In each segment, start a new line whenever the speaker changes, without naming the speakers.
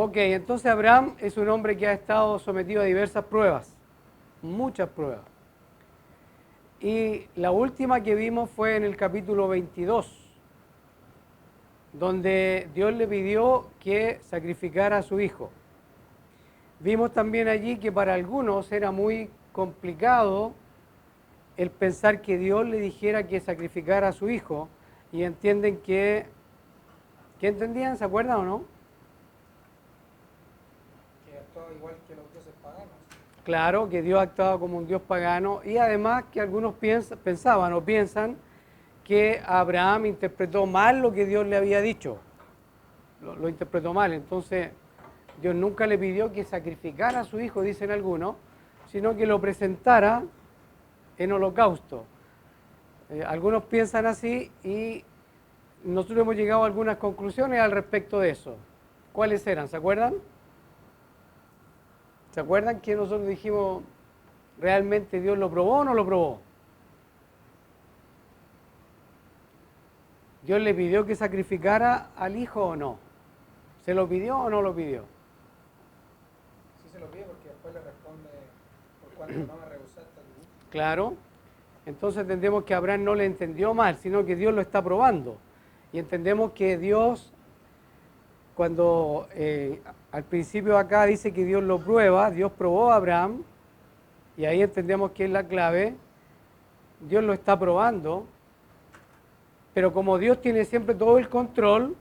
Ok, entonces Abraham es un hombre que ha estado sometido a diversas pruebas, muchas pruebas. Y la última que vimos fue en el capítulo 22, donde Dios le pidió que sacrificara a su hijo. Vimos también allí que para algunos era muy complicado el pensar que Dios le dijera que sacrificara a su hijo, y entienden que, ¿qué entendían? ¿Se acuerdan o no?
Que actúa igual que los dioses paganos.
Claro, que Dios actuaba como un Dios pagano, y además que algunos pensaban o piensan que Abraham interpretó mal lo que Dios le había dicho, lo interpretó mal. Entonces Dios nunca le pidió que sacrificara a su hijo, dicen algunos, sino que lo presentara en holocausto. Algunos piensan así y nosotros hemos llegado a algunas conclusiones al respecto de eso. ¿Cuáles eran? ¿Se acuerdan? ¿Se acuerdan que nosotros dijimos, realmente Dios lo probó o no lo probó? ¿Dios le pidió que sacrificara al hijo o no? ¿Se lo pidió o no lo pidió?
Sí se lo pide porque después le responde por cuanto no me rehusaste a tu hijo.
Claro. Entonces entendemos que Abraham no le entendió mal, sino que Dios lo está probando. Y entendemos que Dios, cuando al principio acá dice que Dios lo prueba, Dios probó a Abraham, y ahí entendemos que es la clave, Dios lo está probando, pero como Dios tiene siempre todo el control,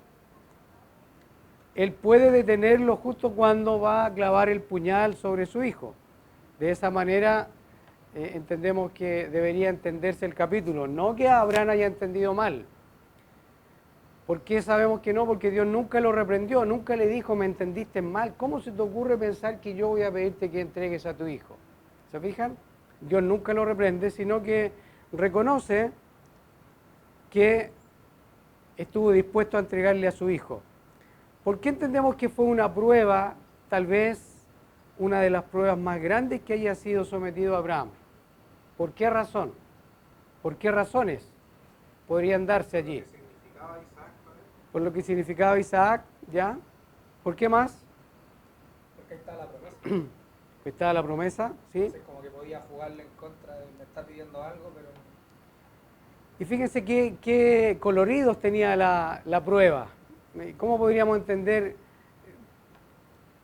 Él puede detenerlo justo cuando va a clavar el puñal sobre su hijo. De esa manera entendemos que debería entenderse el capítulo, no que Abraham haya entendido mal. ¿Por qué sabemos que no? Porque Dios nunca lo reprendió, nunca le dijo, me entendiste mal. ¿Cómo se te ocurre pensar que yo voy a pedirte que entregues a tu hijo? ¿Se fijan? Dios nunca lo reprende, sino que reconoce que estuvo dispuesto a entregarle a su hijo. ¿Por qué entendemos que fue una prueba, tal vez una de las pruebas más grandes que haya sido sometido a Abraham? ¿Por qué razón? ¿Por qué razones podrían darse allí? Por lo que significaba Isaac, ¿ya? ¿Por qué más?
Porque ahí está la promesa.
Estaba la promesa, ¿sí?
Entonces como que podía jugarle en contra de me está pidiendo algo, pero
Y fíjense qué coloridos tenía la prueba. ¿Cómo podríamos entender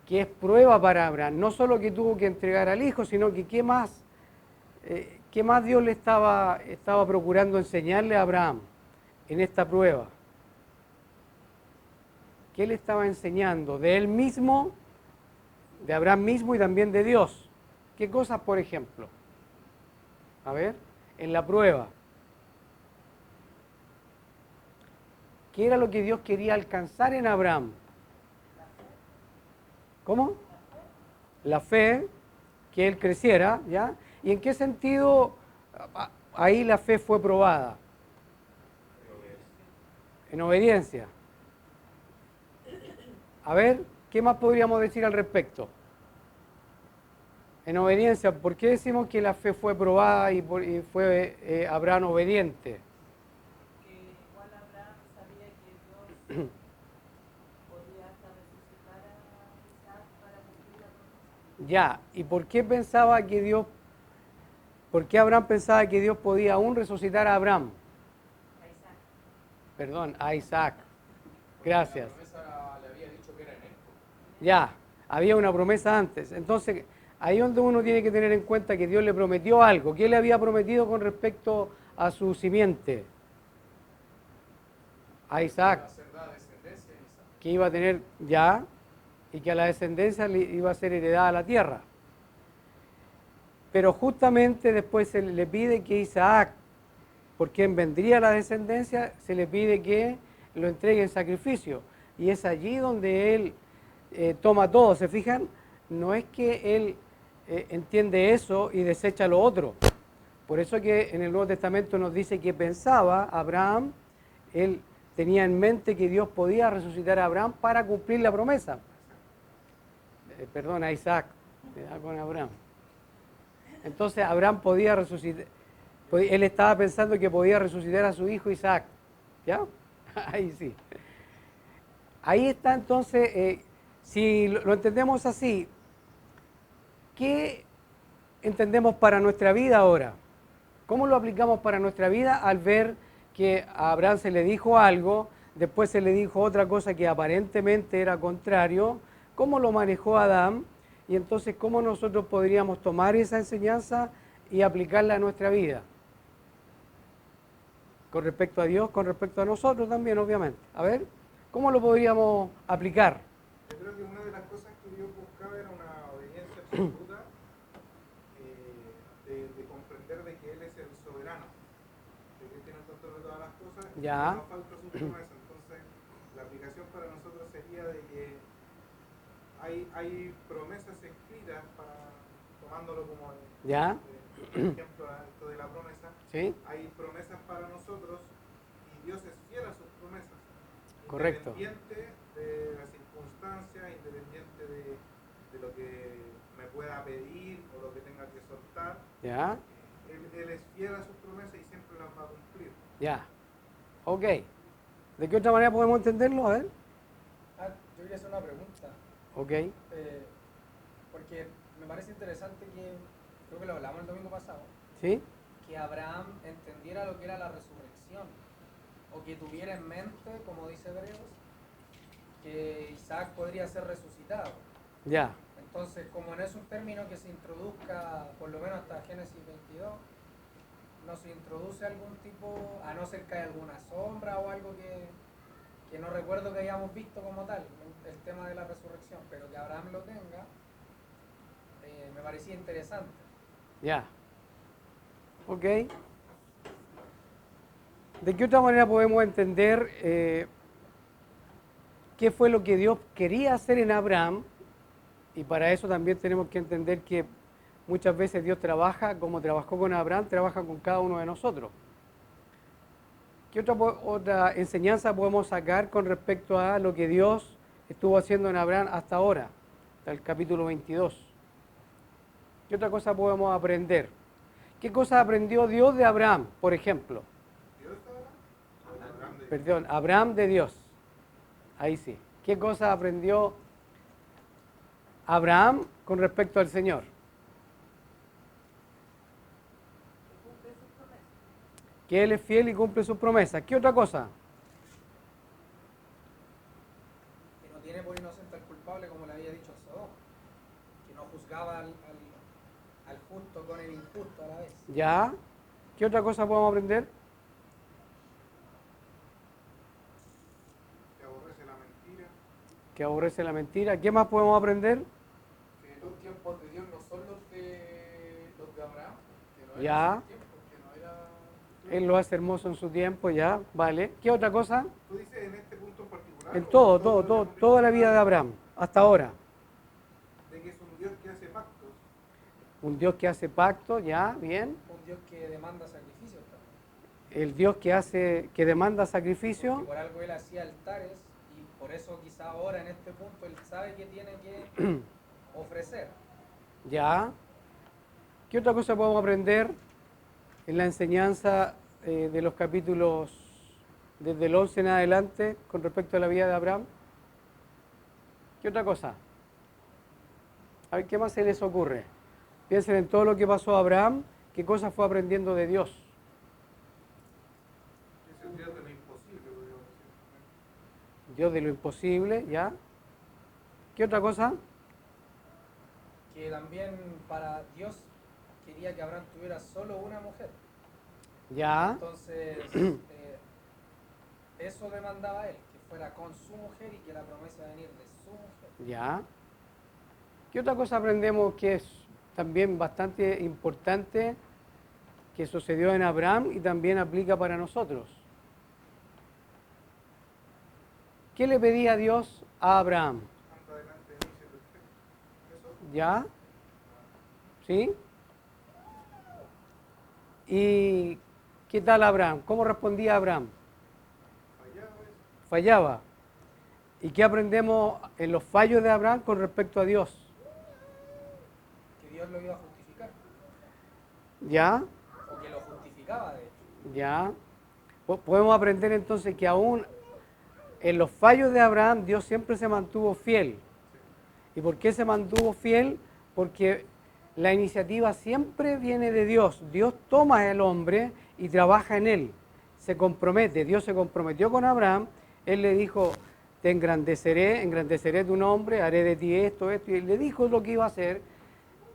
que es prueba para Abraham? No solo que tuvo que entregar al hijo, sino que qué más Dios le estaba procurando enseñarle a Abraham en esta prueba. ¿Qué le estaba enseñando? De él mismo, de Abraham mismo y también de Dios. ¿Qué cosas, por ejemplo? A ver, en la prueba. ¿Qué era lo que Dios quería alcanzar en Abraham? ¿Cómo? La fe, que él creciera, ¿ya? ¿Y en qué sentido ahí la fe fue probada? En obediencia. A ver, ¿qué más podríamos decir al respecto? En obediencia, ¿por qué decimos que la fe fue probada y fue Abraham obediente?
Que igual Abraham sabía que Dios podía hasta resucitar a Isaac para cumplir la promesa.
Ya, ¿y por qué Abraham pensaba que Dios podía aún resucitar a Abraham?
A Isaac.
Perdón, a Isaac. Gracias.
La promesa le había dicho que era en él.
Ya, había una promesa antes. Entonces, ahí es donde uno tiene que tener en cuenta que Dios le prometió algo. ¿Qué le había prometido con respecto a su simiente? A Isaac. Que iba a tener ya, y que a la descendencia le iba a ser heredada la tierra. Pero justamente después se le pide que Isaac, por quien vendría la descendencia, se le pide que lo entregue en sacrificio. Y es allí donde él toma todo. ¿Se fijan? No es que él entiende eso y desecha lo otro. Por eso que en el Nuevo Testamento nos dice que pensaba Abraham, él tenía en mente que Dios podía resucitar a Abraham para cumplir la promesa. Perdón, a Isaac, con Abraham. Entonces Abraham podía resucitar, él estaba pensando que podía resucitar a su hijo Isaac. ¿Ya? Ahí sí. Ahí está entonces, Si lo entendemos así, ¿qué entendemos para nuestra vida ahora? ¿Cómo lo aplicamos para nuestra vida al ver que a Abraham se le dijo algo, después se le dijo otra cosa que aparentemente era contrario? ¿Cómo lo manejó Adán? Y entonces, ¿cómo nosotros podríamos tomar esa enseñanza y aplicarla a nuestra vida? Con respecto a Dios, con respecto a nosotros también, obviamente. A ver, ¿cómo lo podríamos aplicar?
Yo creo que una de las cosas que Dios buscaba era una obediencia absoluta, de comprender de que Él es el soberano, de que Él tiene el control de todas las cosas,
Ya.
y no falta su promesa. Entonces, la aplicación para nosotros sería de que hay promesas escritas, tomándolo como
Ya.
ejemplo esto de la promesa,
¿Sí?
hay promesas para nosotros y Dios es fiel a sus promesas.
Correcto.
Independiente de las circunstancias, independiente de lo que me pueda pedir o lo que tenga que soltar,
Ya.
Él es fiel a sus promesas y siempre las va a cumplir.
Ya. Ok. ¿De qué otra manera podemos entenderlo? A ver.
Yo quería hacer una pregunta,
Ok.
porque me parece interesante que, creo que lo hablamos el domingo pasado,
¿Sí?
que Abraham entendiera lo que era la resurrección, o que tuviera en mente, como dice Hebreos, que Isaac podría ser resucitado.
Ya.
Entonces, como no es un término que se introduzca, por lo menos hasta Génesis 22, no se introduce algún tipo, a no ser que haya alguna sombra o algo que no recuerdo que hayamos visto como tal, el tema de la resurrección, pero que Abraham lo tenga, me parecía interesante.
Ya. Ok. ¿De qué otra manera podemos entender qué fue lo que Dios quería hacer en Abraham? Y para eso también tenemos que entender que muchas veces Dios trabaja, como trabajó con Abraham, trabaja con cada uno de nosotros. ¿Qué otra enseñanza podemos sacar con respecto a lo que Dios estuvo haciendo en Abraham hasta ahora, hasta el capítulo 22? ¿Qué otra cosa podemos aprender? ¿Qué cosa aprendió Dios de Abraham, por ejemplo?
¿Dios Abraham?
Perdón, Abraham de Dios. Ahí sí. ¿Qué cosa aprendió Abraham con respecto al Señor?
Que cumple sus promesas.
Que Él es fiel y cumple sus promesas. ¿Qué otra cosa?
Que no tiene por inocente al culpable, como le había dicho Sodoma, que no juzgaba al justo con el injusto a la vez.
¿Ya? ¿Qué otra cosa podemos aprender?
Que aborrece la mentira.
Que aborrece la mentira. ¿Qué más podemos aprender?
Que los tiempos de Dios no son los de Abraham, que no
Ya.
eran sus tiempos, que no era...
Él lo hace hermoso en su tiempo, ya, vale. ¿Qué otra cosa?
¿Tú dices en este punto en particular?
En
o
todo, toda la vida de Abraham, hasta ahora.
De que es un Dios que hace pactos,
Un Dios que hace pacto, ya, bien.
un Dios que demanda sacrificios también.
El Dios que demanda
Porque
sacrificio,
por algo él hacía altares y por eso quizá ahora en este punto él sabe que tiene que ofrecer.
ya. ¿Qué otra cosa podemos aprender en la enseñanza de los capítulos desde el 11 en adelante con respecto a la vida de Abraham? ¿Qué otra cosa? A ver, ¿qué más se les ocurre? Piensen en todo lo que pasó a Abraham, qué cosas fue aprendiendo de Dios.
Es el Dios de lo imposible, podríamos decir.
Dios de lo imposible, ¿ya? ¿Qué otra cosa?
Que también para Dios quería que Abraham tuviera solo una mujer.
Ya,
Entonces, eso demandaba él, que fuera con su mujer y que la promesa de venir de su mujer.
ya. ¿Qué otra cosa aprendemos que es también bastante importante que sucedió en Abraham y también aplica para nosotros? ¿Qué le pedía Dios a Abraham?
Anda delante de mí, sé perfecto. ¿Eso?
¿Ya? ¿Sí? ¿Y qué tal Abraham? ¿Cómo respondía Abraham?
Fallaba eso.
Fallaba. ¿Y qué aprendemos en los fallos de Abraham con respecto a Dios?
Que Dios lo iba a justificar.
¿Ya?
O que lo justificaba, de hecho.
¿Ya? Podemos aprender entonces que aún en los fallos de Abraham Dios siempre se mantuvo fiel. ¿Y por qué se mantuvo fiel? Porque la iniciativa siempre viene de Dios. Dios toma al hombre y trabaja en él. Se compromete. Dios se comprometió con Abraham. Él le dijo, te engrandeceré tu nombre, haré de ti esto. Y él le dijo lo que iba a hacer.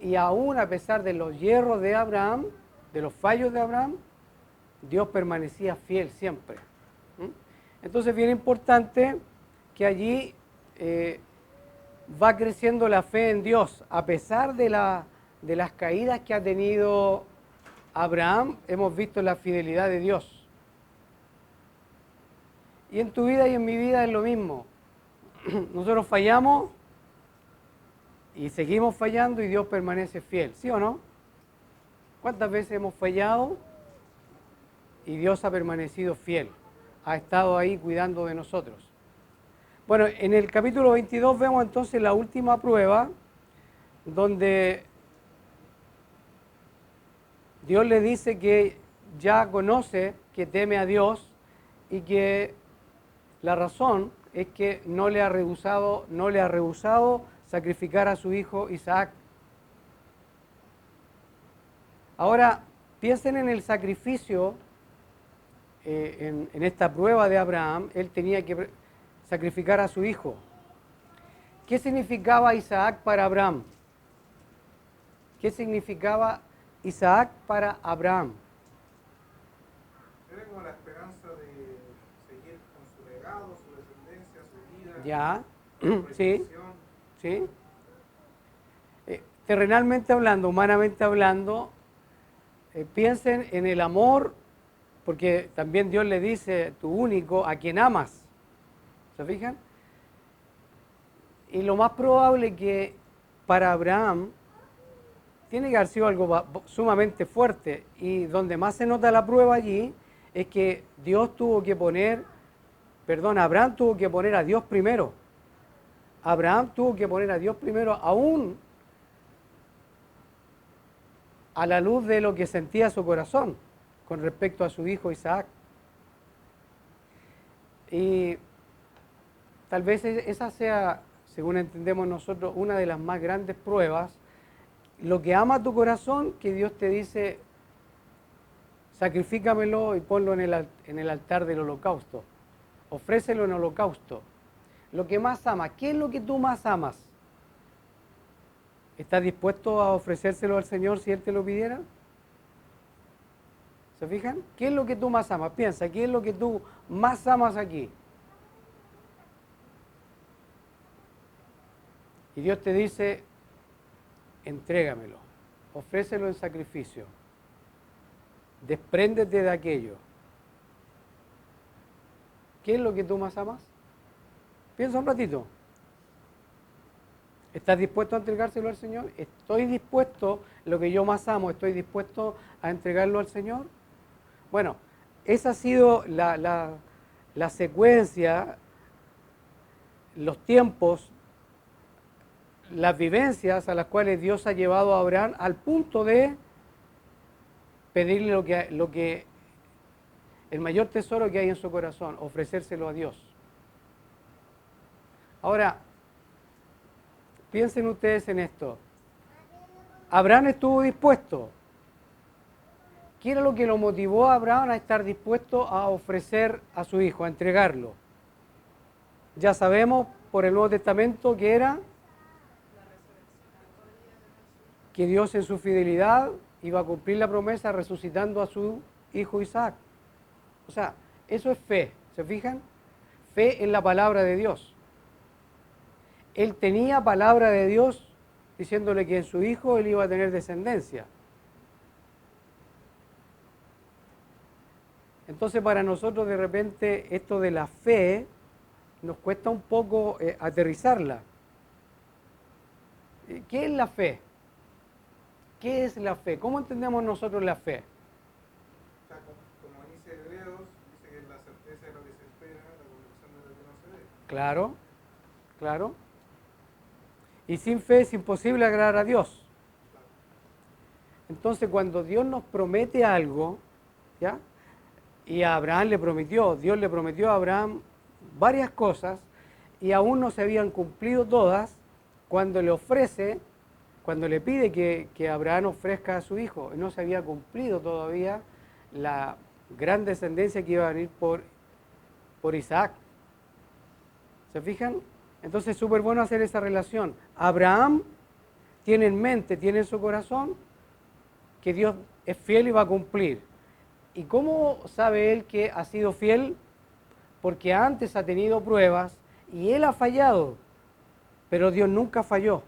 Y aún a pesar de los hierros de Abraham, de los fallos de Abraham, Dios permanecía fiel siempre. Entonces, bien importante que allí va creciendo la fe en Dios. A pesar de las caídas que ha tenido Abraham, hemos visto la fidelidad de Dios. Y en tu vida y en mi vida es lo mismo. Nosotros fallamos y seguimos fallando y Dios permanece fiel, ¿sí o no? ¿Cuántas veces hemos fallado y Dios ha permanecido fiel? Ha estado ahí cuidando de nosotros. Bueno, en el capítulo 22 vemos entonces la última prueba, donde Dios le dice que ya conoce, que teme a Dios y que la razón es que no le ha rehusado sacrificar a su hijo Isaac. Ahora, piensen en el sacrificio, en esta prueba de Abraham. Él tenía que sacrificar a su hijo. ¿Qué significaba Isaac para Abraham? ¿Qué significaba Isaac para Abraham?
Era como la esperanza de seguir con su legado, su descendencia, su vida.
Ya,
su
sí,
protección.
sí. Terrenalmente hablando, humanamente hablando, piensen en el amor, porque también Dios le dice, tu único, a quien amas. ¿Se fijan? Y lo más probable que para Abraham tiene que haber sido algo sumamente fuerte. Y donde más se nota la prueba allí es que Abraham tuvo que poner a Dios primero. Abraham tuvo que poner a Dios primero, aún a la luz de lo que sentía su corazón con respecto a su hijo Isaac. Y tal vez esa sea, según entendemos nosotros, una de las más grandes pruebas. Lo que ama tu corazón, que Dios te dice, sacrifícamelo y ponlo en el altar del holocausto. Ofrécelo en holocausto. Lo que más amas, ¿qué es lo que tú más amas? ¿Estás dispuesto a ofrecérselo al Señor si Él te lo pidiera? ¿Se fijan? ¿Qué es lo que tú más amas? Piensa, ¿qué es lo que tú más amas aquí? Y Dios te dice, entrégamelo, ofrécelo en sacrificio, despréndete de aquello. ¿Qué es lo que tú más amas? Piensa un ratito. ¿Estás dispuesto a entregárselo al Señor? ¿Estoy dispuesto, lo que yo más amo, estoy dispuesto a entregarlo al Señor? Bueno, esa ha sido la secuencia, los tiempos, las vivencias a las cuales Dios ha llevado a Abraham al punto de pedirle el mayor tesoro que hay en su corazón, ofrecérselo a Dios. Ahora, piensen ustedes en esto. Abraham estuvo dispuesto. ¿Qué era lo que lo motivó a Abraham a estar dispuesto a ofrecer a su hijo, a entregarlo? Ya sabemos por el Nuevo Testamento que era que Dios en su fidelidad iba a cumplir la promesa resucitando a su hijo Isaac. O sea, eso es fe, ¿se fijan? Fe en la palabra de Dios. Él tenía palabra de Dios diciéndole que en su hijo él iba a tener descendencia. Entonces para nosotros de repente esto de la fe nos cuesta un poco aterrizarla. ¿Qué es la fe? ¿Qué es la fe? ¿Cómo entendemos nosotros la fe?
O sea, como dice Hebreos, dice que es la certeza de lo que se espera, la convicción de lo que no se ve.
Claro, claro. Y sin fe es imposible agradar a Dios. Entonces cuando Dios nos promete algo, ¿ya? Y a Abraham Dios le prometió a Abraham varias cosas y aún no se habían cumplido todas, cuando le ofrece, cuando le pide que Abraham ofrezca a su hijo, no se había cumplido todavía la gran descendencia que iba a venir por Isaac. ¿Se fijan? Entonces es súper bueno hacer esa relación. Abraham tiene en mente, tiene en su corazón que Dios es fiel y va a cumplir. ¿Y cómo sabe él que ha sido fiel? Porque antes ha tenido pruebas y él ha fallado, pero Dios nunca falló.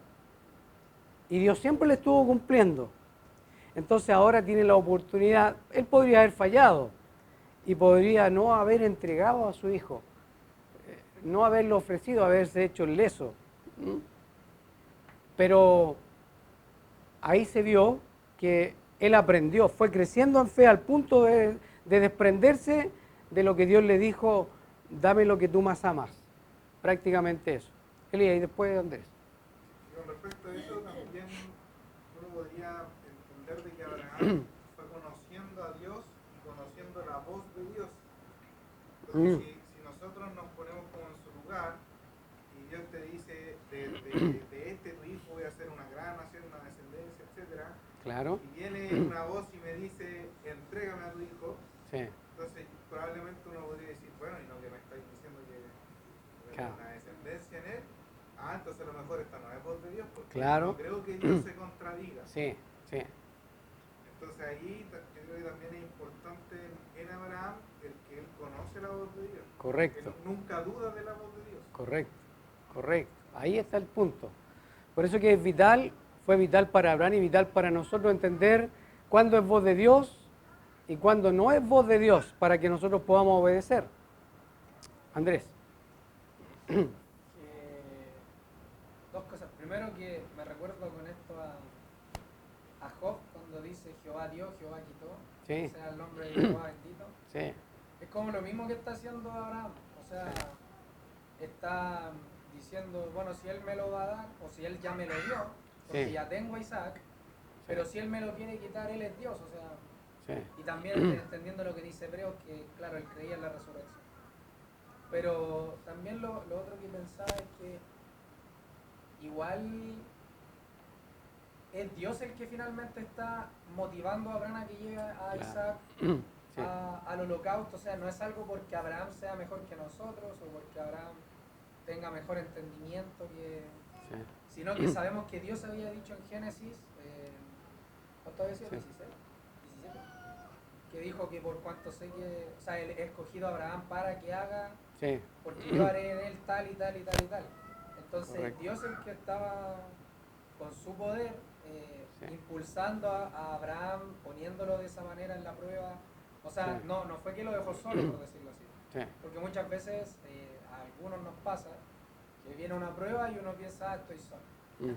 Y Dios siempre le estuvo cumpliendo. Entonces ahora tiene la oportunidad, él podría haber fallado y podría no haber entregado a su hijo, no haberlo ofrecido, haberse hecho el leso. Pero ahí se vio que él aprendió, fue creciendo en fe al punto de desprenderse de lo que Dios le dijo, dame lo que tú más amas. Prácticamente eso. Elías, y después Andrés.
Y con respecto a eso, también uno podría entender de que Abraham fue conociendo a Dios y conociendo la voz de Dios. Entonces, si nosotros nos ponemos como en su lugar y Dios te dice, de este tu hijo voy a hacer una gran nación, una descendencia, etcétera,
Claro.
y viene una voz y me dice, entrégame a tu hijo,
Sí.
entonces probablemente uno podría decir, bueno, y no que me estáis diciendo que
Claro.
una descendencia en él, entonces a lo mejor esta no es voz de Dios, porque
Claro.
no creo que Dios se contradiga.
Sí, sí.
Entonces ahí yo creo que también es importante en Abraham el que él conoce la voz de Dios.
Correcto.
Él nunca duda de la voz de Dios.
Correcto, correcto. Ahí está el punto. Por eso que es vital, fue vital para Abraham y vital para nosotros entender cuándo es voz de Dios y cuándo no es voz de Dios, para que nosotros podamos obedecer. Andrés.
Dos cosas. Primero que me recuerdo con esto a Job cuando dice Jehová dio, Jehová quitó,
Sí.
sea el nombre de Jehová bendito.
Sí,
Es como lo mismo que está haciendo Abraham. O sea, está diciendo, bueno, si él me lo va a dar, o si él ya me lo dio, porque
Sí.
ya tengo a Isaac, pero si él me lo quiere quitar, él es Dios. O sea,
sí,
y también entendiendo lo que dice Hebreos, que claro, él creía en la resurrección. Pero también lo otro que pensaba es que igual es Dios el que finalmente está motivando a Abraham a que llegue a
Claro.
Isaac
sí,
al holocausto. O sea, no es algo porque Abraham sea mejor que nosotros o porque Abraham tenga mejor entendimiento que...
sí.
Sino que sabemos que Dios había dicho en Génesis, ¿cuánto había sido?
Sí.
16, 17, que dijo que por cuanto sé que, o sea, él he escogido a Abraham para que haga,
Sí,
porque yo haré en él tal y tal y tal y tal. Entonces
Correcto.
Dios el que estaba con su poder
Sí.
impulsando a Abraham, poniéndolo de esa manera en la prueba. O sea,
Sí.
no fue que lo dejó solo, por decirlo así.
sí,
Porque muchas veces a algunos nos pasa que viene una prueba y uno piensa, estoy solo.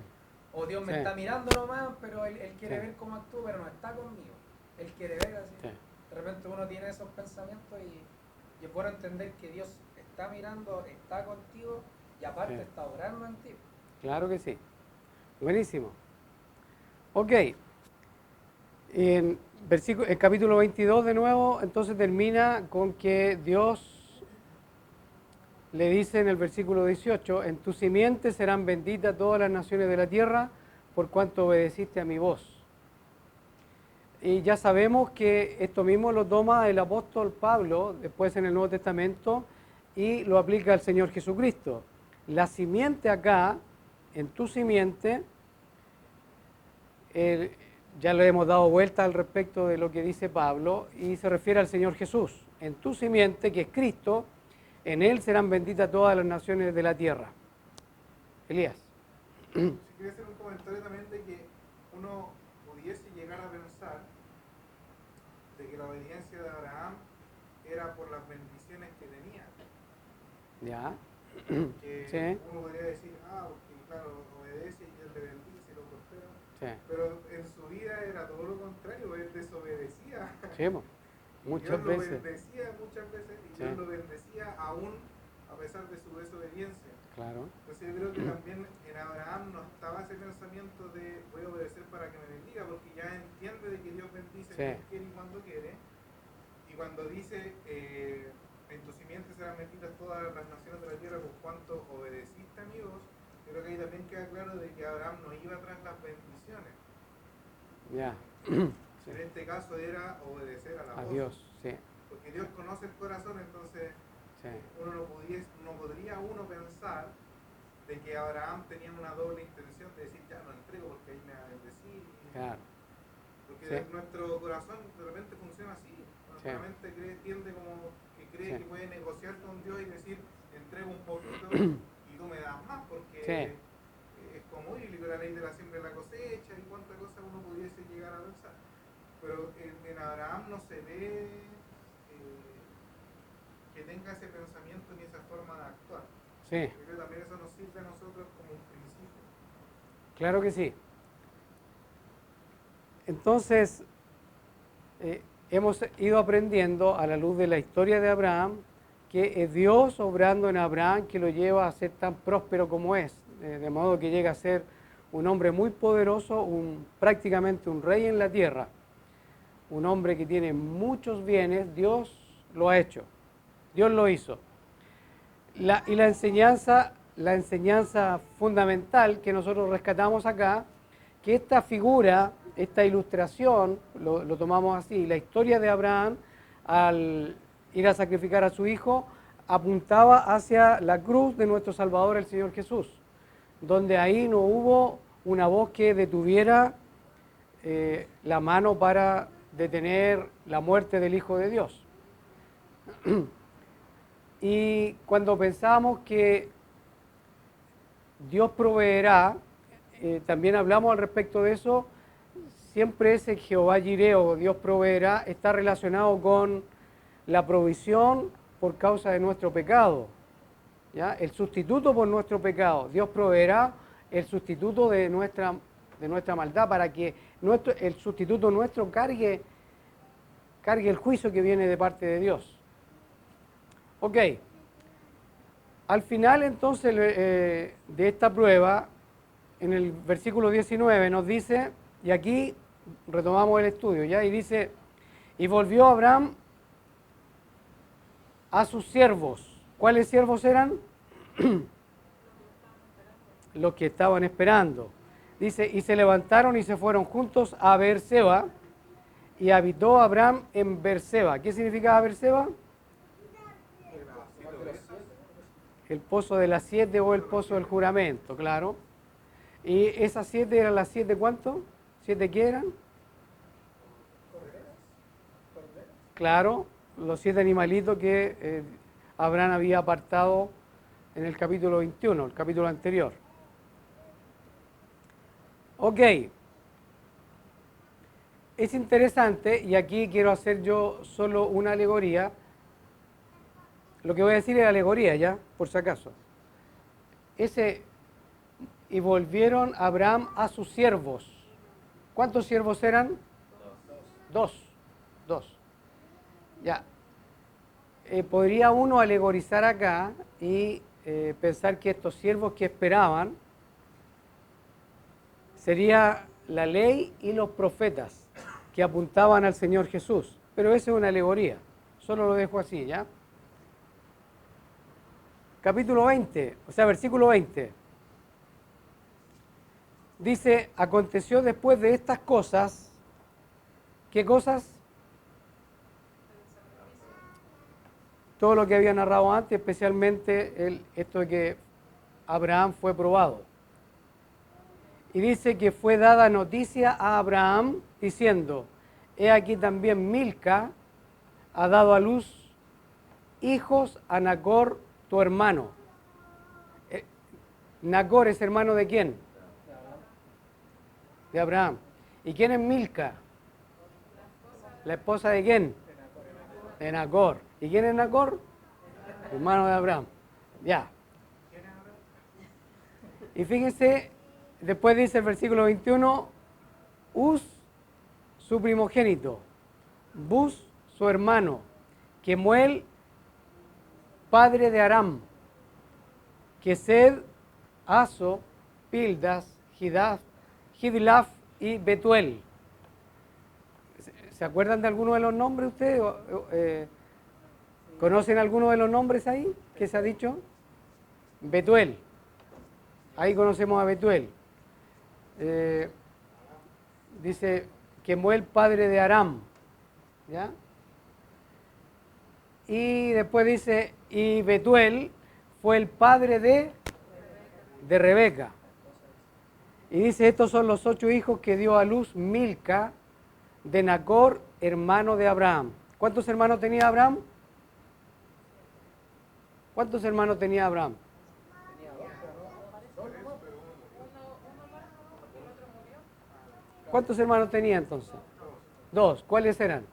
O Dios me
Sí.
está mirando nomás, pero él quiere
Sí.
ver cómo actúo, pero no está conmigo. Él quiere ver así.
sí.
De repente uno tiene esos pensamientos y es bueno entender que Dios está mirando, está contigo y aparte
Sí.
está orando en ti.
Claro que sí. Buenísimo. Ok. En capítulo 22 de nuevo, entonces termina con que Dios le dice en el versículo 18, en tu simiente serán benditas todas las naciones de la tierra por cuanto obedeciste a mi voz. Y ya sabemos que esto mismo lo toma el apóstol Pablo después en el Nuevo Testamento y lo aplica al Señor Jesucristo. La simiente acá, en tu simiente, ya le hemos dado vuelta al respecto de lo que dice Pablo y se refiere al Señor Jesús. En tu simiente, que es Cristo, en él serán benditas todas las naciones de la tierra. Elías.
Si quería hacer un comentario también de que uno pudiese llegar a pensar de que la obediencia de Abraham era por las bendiciones que tenía.
Ya.
Que
Sí.
uno podría decir, porque claro, obedece y Dios le bendice y lo prospera.
Sí.
Pero en su vida era todo lo contrario, él desobedecía.
Sí, po.
Y
Muchas
Dios
veces.
lo bendecía muchas veces y
Sí.
Dios lo bendecía aún a pesar de su desobediencia.
Claro.
Entonces yo creo que también en Abraham no estaba ese pensamiento de voy a obedecer para que me bendiga, porque ya entiende de que Dios bendice
Sí.
quien quiere y cuando quiere. Y cuando dice en tu simiente serán benditas todas las naciones de la tierra por cuanto obedeciste a mi voz, Creo que ahí también queda claro de que Abraham no iba tras las bendiciones.
Ya.
En este caso era obedecer a la
A
voz.
Dios, sí.
Porque Dios conoce el corazón, entonces
Sí.
uno no podría pensar de que Abraham tenía una doble intención de decir, ya no entrego porque ahí me va a bendecir.
Claro.
Porque
Sí.
nuestro corazón de repente funciona así. Nuestra
Sí.
mente tiende como que cree
Sí.
que puede negociar con Dios y decir, entrego un poquito y tú me das más, porque
Sí.
es como bíblico, la ley de la siembra y la cosecha y cuánta cosa uno pudiese llegar a pensar. Pero en Abraham no se ve que tenga ese pensamiento ni esa forma de actuar.
Sí,
Yo creo que también eso nos sirve a nosotros como un principio.
claro que sí. Entonces, hemos ido aprendiendo a la luz de la historia de Abraham que es Dios obrando en Abraham que lo lleva a ser tan próspero como es, de modo que llega a ser un hombre muy poderoso, prácticamente un rey en la tierra, un hombre que tiene muchos bienes. Dios lo ha hecho, Dios lo hizo. Y la enseñanza fundamental que nosotros rescatamos acá, que esta figura, esta ilustración, lo tomamos así, la historia de Abraham al ir a sacrificar a su hijo, apuntaba hacia la cruz de nuestro Salvador, el Señor Jesús, donde ahí no hubo una voz que detuviera la mano para detener la muerte del Hijo de Dios. Y cuando pensamos que Dios proveerá, también hablamos al respecto de eso, siempre ese Jehová Jireh, Dios proveerá, está relacionado con la provisión por causa de nuestro pecado, ¿ya? El sustituto por nuestro pecado. Dios proveerá el sustituto de nuestra maldad para que el sustituto nuestro cargue el juicio que viene de parte de Dios. Ok, al final entonces de esta prueba, en el versículo 19 nos dice, y aquí retomamos el estudio, ¿ya? Y dice, y volvió Abraham a sus siervos. ¿Cuáles siervos eran? Los que estaban esperando. Dice, y se levantaron y se fueron juntos a Beerseba, y habitó Abraham en Beerseba. ¿Qué significaba Beerseba? El pozo de las 7 o el pozo del juramento, claro. ¿Y esas 7 eran las 7 cuánto? ¿7 qué eran? Claro, los 7 animalitos que Abraham había apartado en el capítulo 21, el capítulo anterior. Ok. Es interesante, y aquí quiero hacer yo solo una alegoría. Lo que voy a decir es alegoría, ya, por si acaso. Y volvieron Abraham a sus siervos. ¿Cuántos siervos eran? Dos. Ya. Podría uno alegorizar acá y pensar que estos siervos que esperaban sería la ley y los profetas que apuntaban al Señor Jesús. Pero esa es una alegoría. Solo lo dejo así, ¿ya? Capítulo 20, o sea, versículo 20. Dice, aconteció después de estas cosas, ¿qué cosas? Todo lo que había narrado antes, especialmente esto de que Abraham fue probado. Y dice que fue dada noticia a Abraham diciendo, he aquí también Milca ha dado a luz hijos a Nacor, tu hermano. Nacor es hermano de quién? De Abraham. ¿Y quién es Milca? ¿La esposa de quién? De Nacor. ¿Y quién es Nacor? Hermano de Abraham. Ya. Y fíjense, después dice el versículo 21, Uz, su primogénito, Buz, su hermano, Kemuel, padre de Aram, Kesed, Aso, Pildas, Hidlaf y Betuel. ¿Se acuerdan de alguno de los nombres ustedes? ¿Conocen alguno de los nombres ahí que se ha dicho? Betuel. Ahí conocemos a Betuel. Dice, Kemuel, padre de Aram. ¿Ya? Y después dice, y Betuel fue el padre de Rebeca. Y dice, estos son los 8 hijos que dio a luz Milca de Nacor, hermano de Abraham. ¿Cuántos hermanos tenía Abraham? ¿Cuántos hermanos tenía Abraham? ¿Cuántos hermanos tenía entonces? 2. ¿Cuáles eran?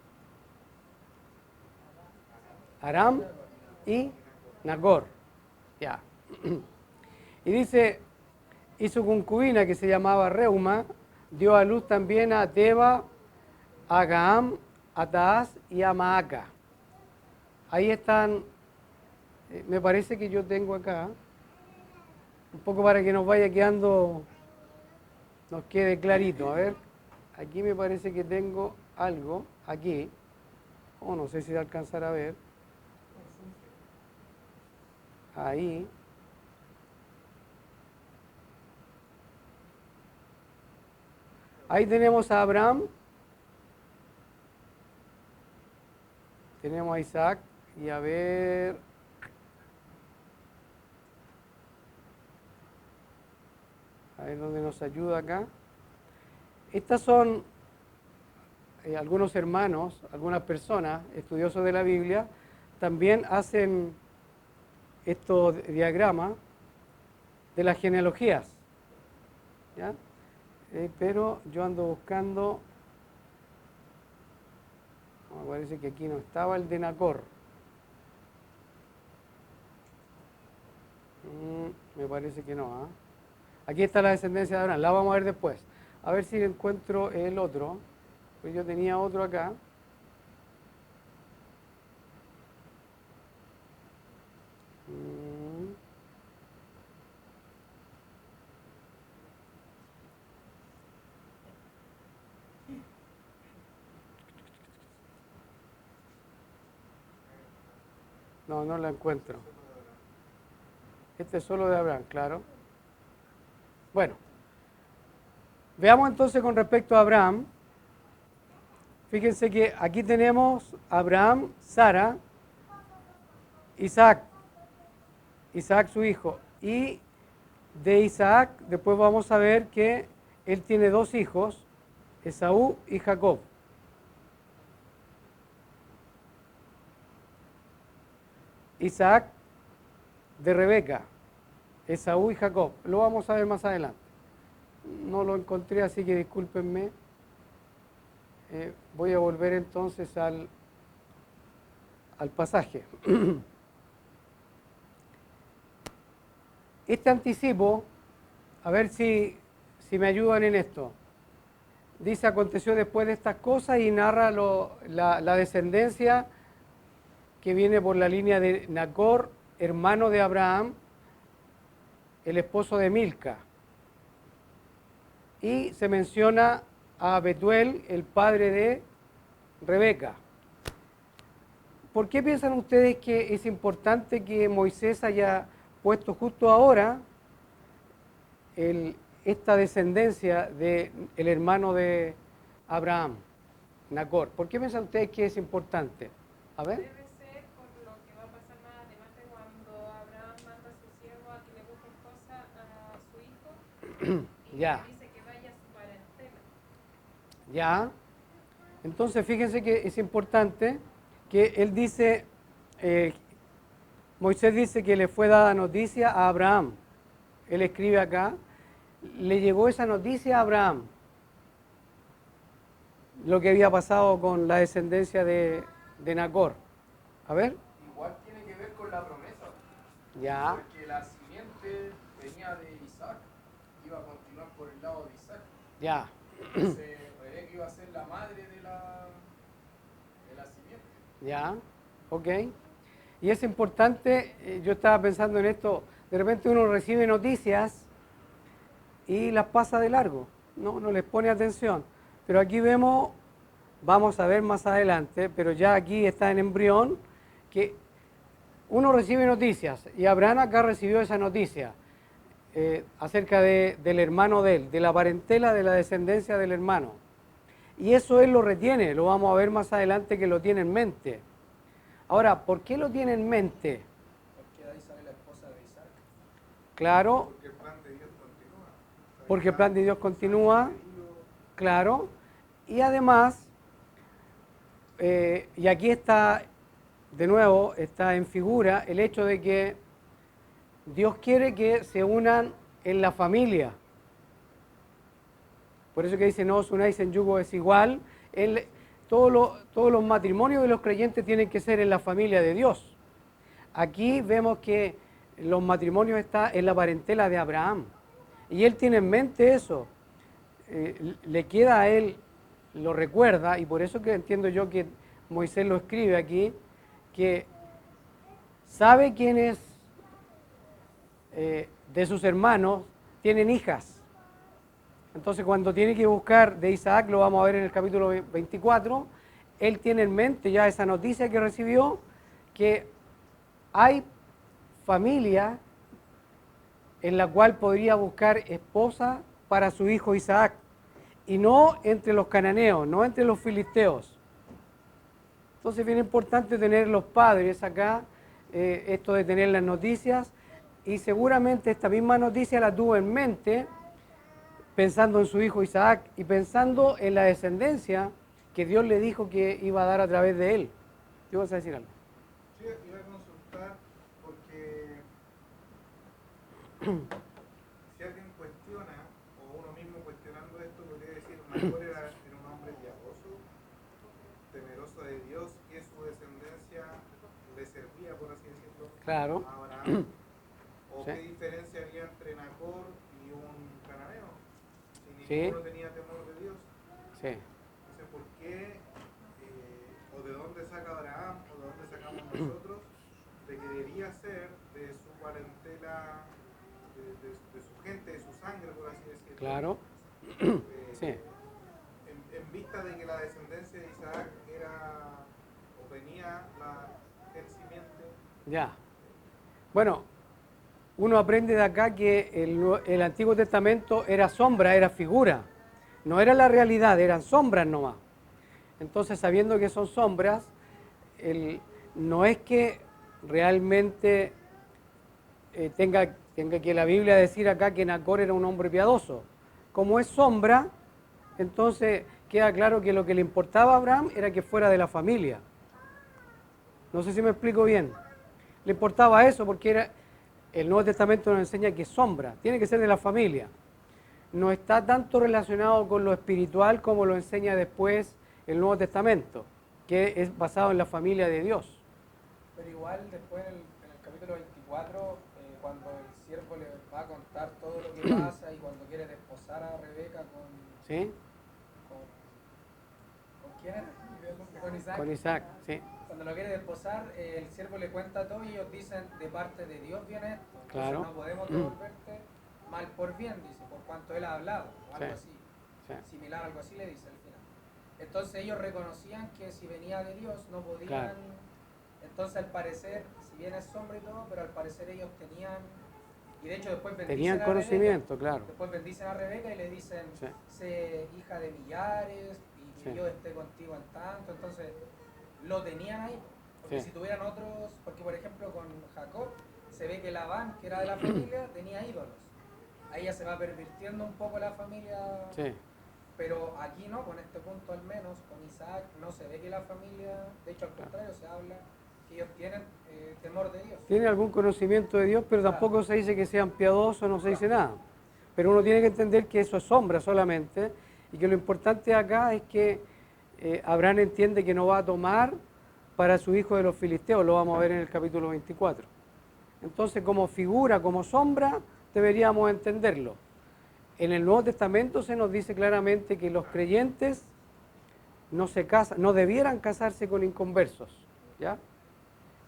Aram y Nacor. Ya. Y dice, y su concubina que se llamaba Reuma, dio a luz también a Teba, a Gaam, a Taaz y a Maaca. Ahí están, me parece que yo tengo acá, un poco para que nos vaya quedando, nos quede clarito. A ver, aquí me parece que tengo algo, aquí, no sé si alcanzar a ver. Ahí. Ahí tenemos a Abraham. Tenemos a Isaac. Y a ver. A ver dónde nos ayuda acá. Estas son algunos hermanos, algunas personas, estudiosos de la Biblia, también hacen estos diagramas de las genealogías, ¿ya? Pero yo ando buscando, me parece que aquí no estaba el de Nacor. Me parece que no. Aquí está la descendencia de Abraham, la vamos a ver después. A ver si encuentro el otro, pues yo tenía otro acá. No, no la encuentro. Este es solo de Abraham, claro. Bueno, veamos entonces con respecto a Abraham. Fíjense que aquí tenemos Abraham, Sara, Isaac su hijo. Y de Isaac después vamos a ver que él tiene 2 hijos, Esaú y Jacob. Isaac de Rebeca, Esaú y Jacob. Lo vamos a ver más adelante. No lo encontré, así que discúlpenme. Voy a volver entonces al pasaje. Este anticipo, a ver si me ayudan en esto. Dice, aconteció después de estas cosas y narra la descendencia que viene por la línea de Nacor, hermano de Abraham, el esposo de Milca. Y se menciona a Betuel, el padre de Rebeca. ¿Por qué piensan ustedes que es importante que Moisés haya puesto justo ahora esta descendencia del hermano de Abraham, Nacor? ¿Por qué piensan ustedes que es importante? A ver.
Debe ser por lo que va a pasar más adelante cuando Abraham manda a su siervo a que le busquen cosas a su hijo y
Ya.
le dice que vaya a su parentela.
Ya. Entonces fíjense que es importante que él dice, Moisés dice que le fue dada noticia a Abraham. Él escribe acá, le llegó esa noticia a Abraham, lo que había pasado con la descendencia de Nacor. A ver.
Igual tiene que ver con la promesa.
Ya.
Porque la simiente venía de Isaac, iba a continuar por el lado de Isaac.
Ya.
Entonces, Rebeca iba a ser la madre de la simiente.
Ya. Ok. Y es importante, yo estaba pensando en esto, de repente uno recibe noticias y las pasa de largo, no les pone atención. Pero aquí vemos, vamos a ver más adelante, pero ya aquí está en embrión, que uno recibe noticias y Abraham acá recibió esa noticia. acerca del hermano de él, de la parentela, de la descendencia del hermano. Y eso él lo retiene, lo vamos a ver más adelante que lo tiene en mente. Ahora, ¿por qué lo tiene en mente?
Porque ahí sale la esposa de Isaac.
Claro,
Porque el plan de Dios continúa.
porque el plan de Dios continúa, claro, y además, y aquí está, de nuevo, está en figura el hecho de que Dios quiere que se unan en la familia. Por eso que dice, no os unáis en yugo desigual. Todos los matrimonios de los creyentes tienen que ser en la familia de Dios. Aquí vemos que los matrimonios están en la parentela de Abraham. Y él tiene en mente eso. Le queda a él, lo recuerda, y por eso que entiendo yo que Moisés lo escribe aquí, que sabe quiénes de sus hermanos tienen hijas. Entonces cuando tiene que buscar de Isaac, lo vamos a ver en el capítulo 24, él tiene en mente ya esa noticia que recibió, que hay familia en la cual podría buscar esposa para su hijo Isaac, y no entre los cananeos, no entre los filisteos. Entonces es bien importante tener los padres acá, esto de tener las noticias, y seguramente esta misma noticia la tuvo en mente pensando en su hijo Isaac y pensando en la descendencia que Dios le dijo que iba a dar a través de él. ¿Te vas a decir algo?
Sí, iba a consultar porque si alguien cuestiona, o uno mismo cuestionando esto, podría decir, Nacor era un hombre piadoso, temeroso de Dios, que su descendencia le servía, por así decirlo,
Claro.
a Abraham. ¿O
Sí.
qué diferencia había entre Nacor y un cananeo? Si
Sí.
ninguno tenía temor de Dios.
Sí.
Entonces, ¿por qué, o de dónde saca Abraham, o de dónde sacamos nosotros, de que debía ser de su parentela, de su gente, de su sangre, por así decirlo?
Claro. Sí.
En vista de que la descendencia de Isaac era, o venía el simiente.
Ya. Bueno, uno aprende de acá que el Antiguo Testamento era sombra, era figura. No era la realidad, eran sombras nomás. Entonces, sabiendo que son sombras, no es que realmente tenga que la Biblia decir acá que Nacor era un hombre piadoso. Como es sombra, entonces queda claro que lo que le importaba a Abraham era que fuera de la familia. No sé si me explico bien. Le importaba eso porque el Nuevo Testamento nos enseña que es sombra, tiene que ser de la familia. No está tanto relacionado con lo espiritual como lo enseña después el Nuevo Testamento, que es basado en la familia de Dios.
Pero igual después en el capítulo 24, cuando el siervo le va a contar todo lo que pasa y cuando quiere desposar a Rebeca
¿Sí?
¿con quién era? Con Isaac.
Con Isaac, sí.
Cuando lo quiere desposar, el siervo le cuenta todo y ellos dicen, de parte de Dios viene esto. Entonces
Claro.
no podemos devolverte mal por bien, dice, por cuanto él ha hablado, o algo
Sí.
así.
Sí.
Similar, algo así le dice al final. Entonces ellos reconocían que si venía de Dios no podían.
Claro.
Entonces al parecer, si bien es sombra y todo, pero al parecer ellos tenían, y de hecho después bendicen
Tenían
a
conocimiento,
Rebeca,
claro.
después bendicen a Rebeca y le dicen,
Sí.
sé hija de millares y que
Sí.
yo esté contigo en tanto. Entonces lo tenían ahí, porque
Sí.
si tuvieran otros, porque por ejemplo con Jacob se ve que Labán, que era de la familia, tenía ídolos. Ahí ya se va pervirtiendo un poco la familia.
Sí.
Pero aquí no, con este punto al menos, con Isaac, no se ve que la familia, de hecho al contrario, se habla que ellos tienen temor de Dios.
Tiene algún conocimiento de Dios, pero tampoco se dice que sean piadosos, no se dice nada. Pero uno tiene que entender que eso es sombra solamente, y que lo importante acá es que Abraham entiende que no va a tomar para su hijo de los filisteos, lo vamos a ver en el capítulo 24. Entonces, como figura, como sombra, deberíamos entenderlo. En el Nuevo Testamento se nos dice claramente que los creyentes no debieran casarse con inconversos, ¿ya?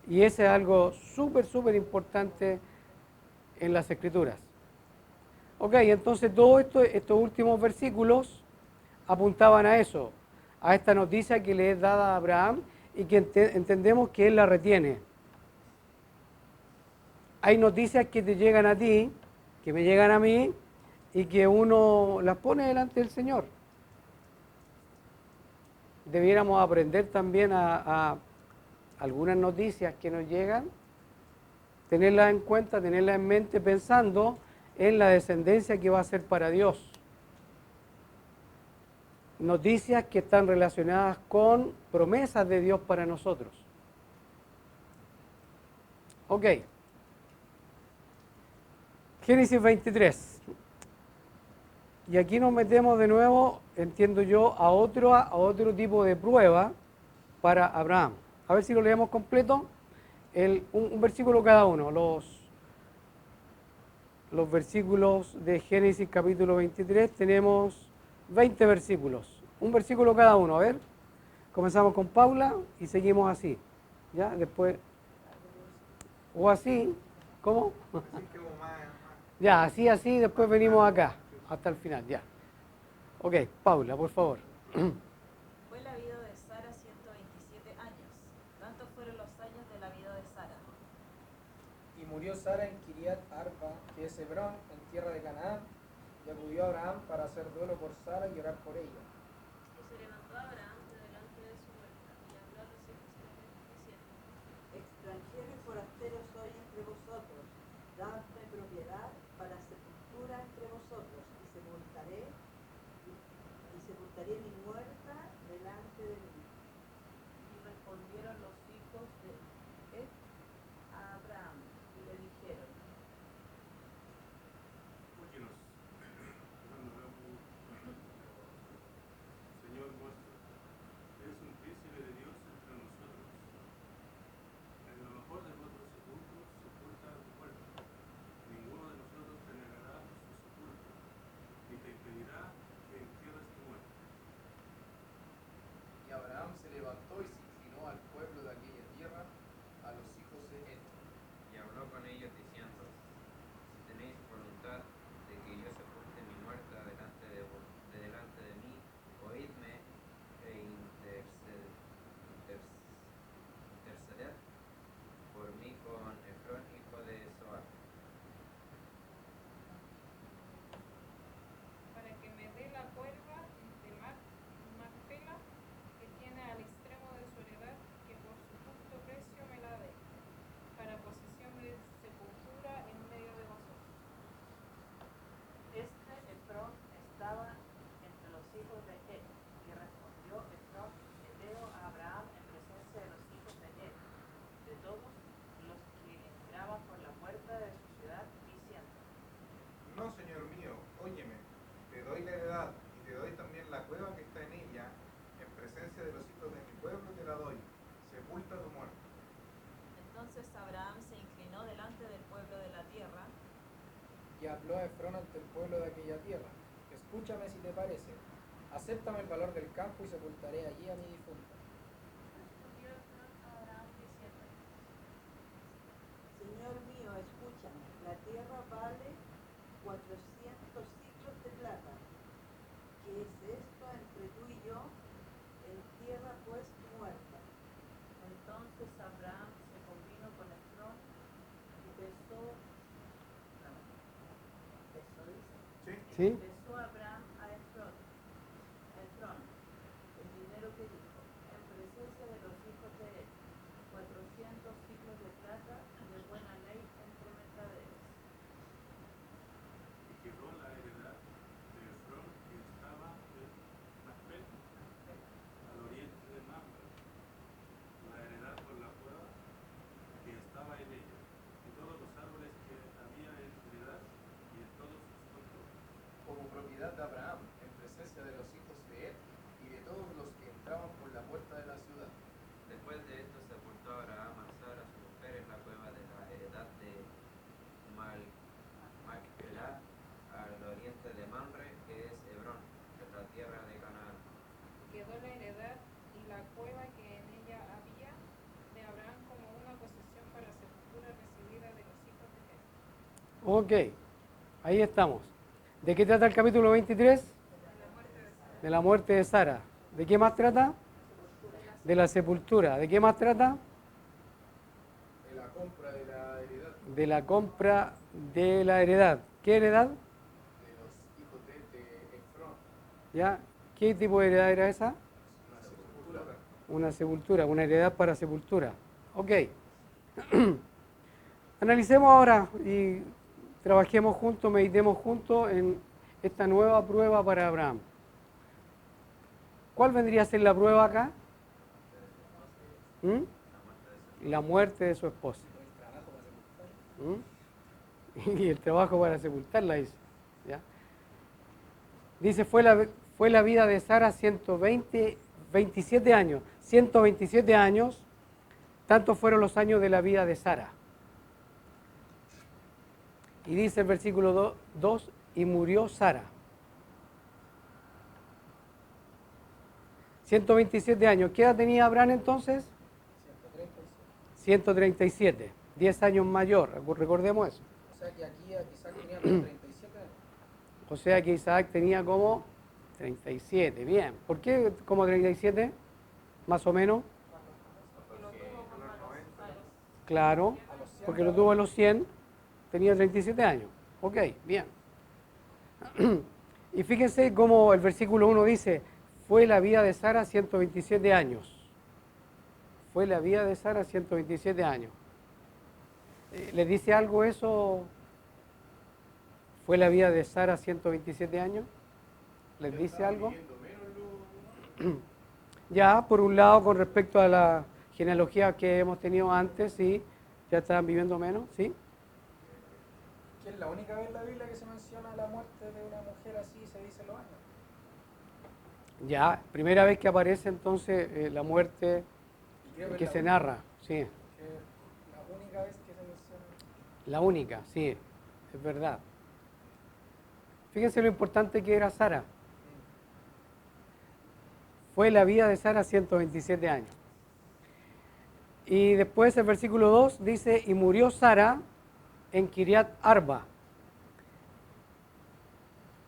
Y ese es algo súper importante en las Escrituras. Ok, entonces todos estos últimos versículos apuntaban a eso, a esta noticia que le es dada a Abraham y que entendemos que él la retiene. Hay noticias que te llegan a ti, que me llegan a mí y que uno las pone delante del Señor. Debiéramos aprender también a algunas noticias que nos llegan, tenerlas en cuenta, tenerlas en mente pensando en la descendencia que va a ser para Dios. Noticias que están relacionadas con promesas de Dios para nosotros. Ok. Génesis 23. Y aquí nos metemos de nuevo, entiendo yo, a otro tipo de prueba para Abraham. A ver si lo leemos completo. Un versículo cada uno. Los versículos de Génesis capítulo 23 tenemos 20 versículos. Un versículo cada uno. A ver. Comenzamos con Paula y seguimos así. ¿Ya? Después. O así. ¿Cómo?
Así que como más.
Ya, así, después venimos acá, hasta el final, ya. Ok, Paula, por favor.
Fue la vida de Sara 127 años. Tantos fueron los años de la vida de Sara.
Y murió Sara en Kiriat Arba, que es Hebrón, en tierra de Canaán, y acudió a Abraham para hacer duelo por Sara y orar por ella.
Y se levantó Abraham de delante de su muerta, y habló a los hijos de Lot, diciendo:
Extranjero y forastero soy entre vosotros, dadme propiedad para sepultura entre vosotros, y sepultaré mi muerta delante de mí.
Y respondieron los hijos de Het a Abraham y le dijeron:
Óyenos, Señor nuestro, eres un príncipe de Dios entre nosotros. En lo mejor de nuestros sepulcros sepulta tu muerto. Ninguno de nosotros te negará su sepulcro, ni te impedirá que entierres tu muerto.
Y Abraham se levantó y se inclinó al pueblo de aquella tierra, a los hijos de Het.
Y habló con ellos diciendo: si tenéis voluntad de que yo sepulte mi muerta delante de mí, oídme e interceded por mí con Efrón, hijo de Zohar,
para que me dé la cuerda de Macpela, que tiene al extremo de su heredad, que por su justo precio me la dé, para posesión de sepultura en medio de vosotros.
Efrón estaba entre los hijos de Het, y respondió Efrón heteo a Abraham en presencia de los hijos de Het, de todos los que entraban por la puerta de su ciudad, diciendo:
No, Señor mío, óyeme, te doy la heredad y te doy también la cueva que está en ella, en presencia de los hijos de mi pueblo te la doy, sepulta tu muerto.
Entonces Abraham se inclinó delante del pueblo de la tierra,
Y habló a Efrón ante el pueblo de aquella tierra: escúchame si te parece, acéptame el valor del campo y sepultaré allí a mi difunta.
Respondió Efrón a Abraham diciendo:
Señor mío, escúchame, la tierra vale 400 ciclos de plata. ¿Qué es esto entre tú y yo? Entierra pues tu muerta.
entonces Abraham se convino con Efrón y pesó
¿Sí?
¿Sí?
pesó Abraham a Efrón el dinero que dijo, en presencia de los hijos de él, 400 ciclos de plata de buena ley entre mercaderes.
Y quedó la heredad de Efrón, que estaba en Macpela, al oriente de Mamre, la heredad por la cueva que estaba en ella, y todos los árboles que había en heredad, y en todos sus contornos.
Como propiedad de Abraham, en presencia de los hijos de Het y de todos los que entraban por la puerta de la ciudad.
Después de esto sepultó Abraham a Sara, su mujer, en la cueva de la heredad de Macpela, al oriente de Mamre, que es Hebrón, en la tierra de Canaán.
quedó la heredad y la cueva que en ella había de Abraham como una posesión para sepultura recibida de los hijos de Het.
Ok, ahí estamos. ¿De qué trata el capítulo 23? De la muerte de Sara. ¿De qué más trata? De la sepultura. ¿De qué más trata?
De la compra de la heredad.
De la compra de la heredad. ¿Qué heredad?
de los hijos de Efrón,
¿Ya? ¿Qué tipo de heredad era esa?
una sepultura.
Una sepultura, una heredad para sepultura. Ok. Analicemos ahora y trabajemos juntos, meditemos juntos en esta nueva prueba para Abraham. ¿Cuál vendría a ser la prueba acá? La muerte de su esposa. Y el trabajo para sepultarla, dice. ¿Ya? Dice, fue la vida de Sara 27 años. 127 años, tantos fueron los años de la vida de Sara. Y dice el versículo 2, y murió Sara. 127 años. ¿Qué edad tenía Abraham entonces? 137. 10 años mayor, recordemos eso.
O sea que aquí Isaac tenía como 37 años.
O sea que Isaac tenía como 37. Bien. ¿Por qué como 37? Más o menos. Claro, porque lo tuvo a los 100, tenía 37 años. Ok, bien. Y fíjense cómo el versículo 1 dice, fue la vida de Sara 127 años. Fue la vida de Sara 127 años. ¿Les dice algo eso? ¿Fue la vida de Sara 127 años? ¿Les dice algo? Ya, por un lado, con respecto a la genealogía que hemos tenido antes, sí, ya estaban viviendo menos, ¿sí?
Que es la única vez en la Biblia que se menciona la muerte de una mujer así, se dice los años.
Ya, primera vez que aparece entonces la muerte
Y creo
que
es
se
la
narra, sí.
que la única vez que se menciona.
La única, sí, es verdad. Fíjense lo importante que era Sara. Fue la vida de Sara 127 años. Y después el versículo 2 dice, y murió Sara en Kiriat Arba,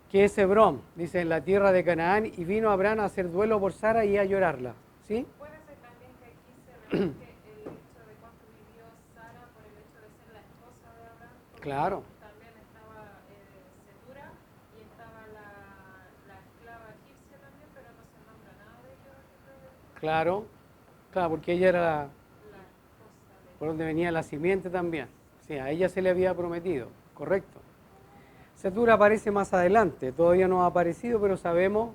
que es Hebrón, dice, en la tierra de Canaán, y vino Abraham a hacer duelo por Sara y a llorarla. ¿Sí?
Puede ser también que aquí se remarque el hecho de cuánto vivió Sara por el hecho de ser la esposa de Abraham. Porque
Claro.
también estaba Setura y estaba la esclava egipcia también, pero no se nombra nada de ello.
Claro, claro, porque ella era
La esposa de
por donde venía la simiente también. Sí, a ella se le había prometido, correcto. Setura aparece más adelante, todavía no ha aparecido, pero sabemos,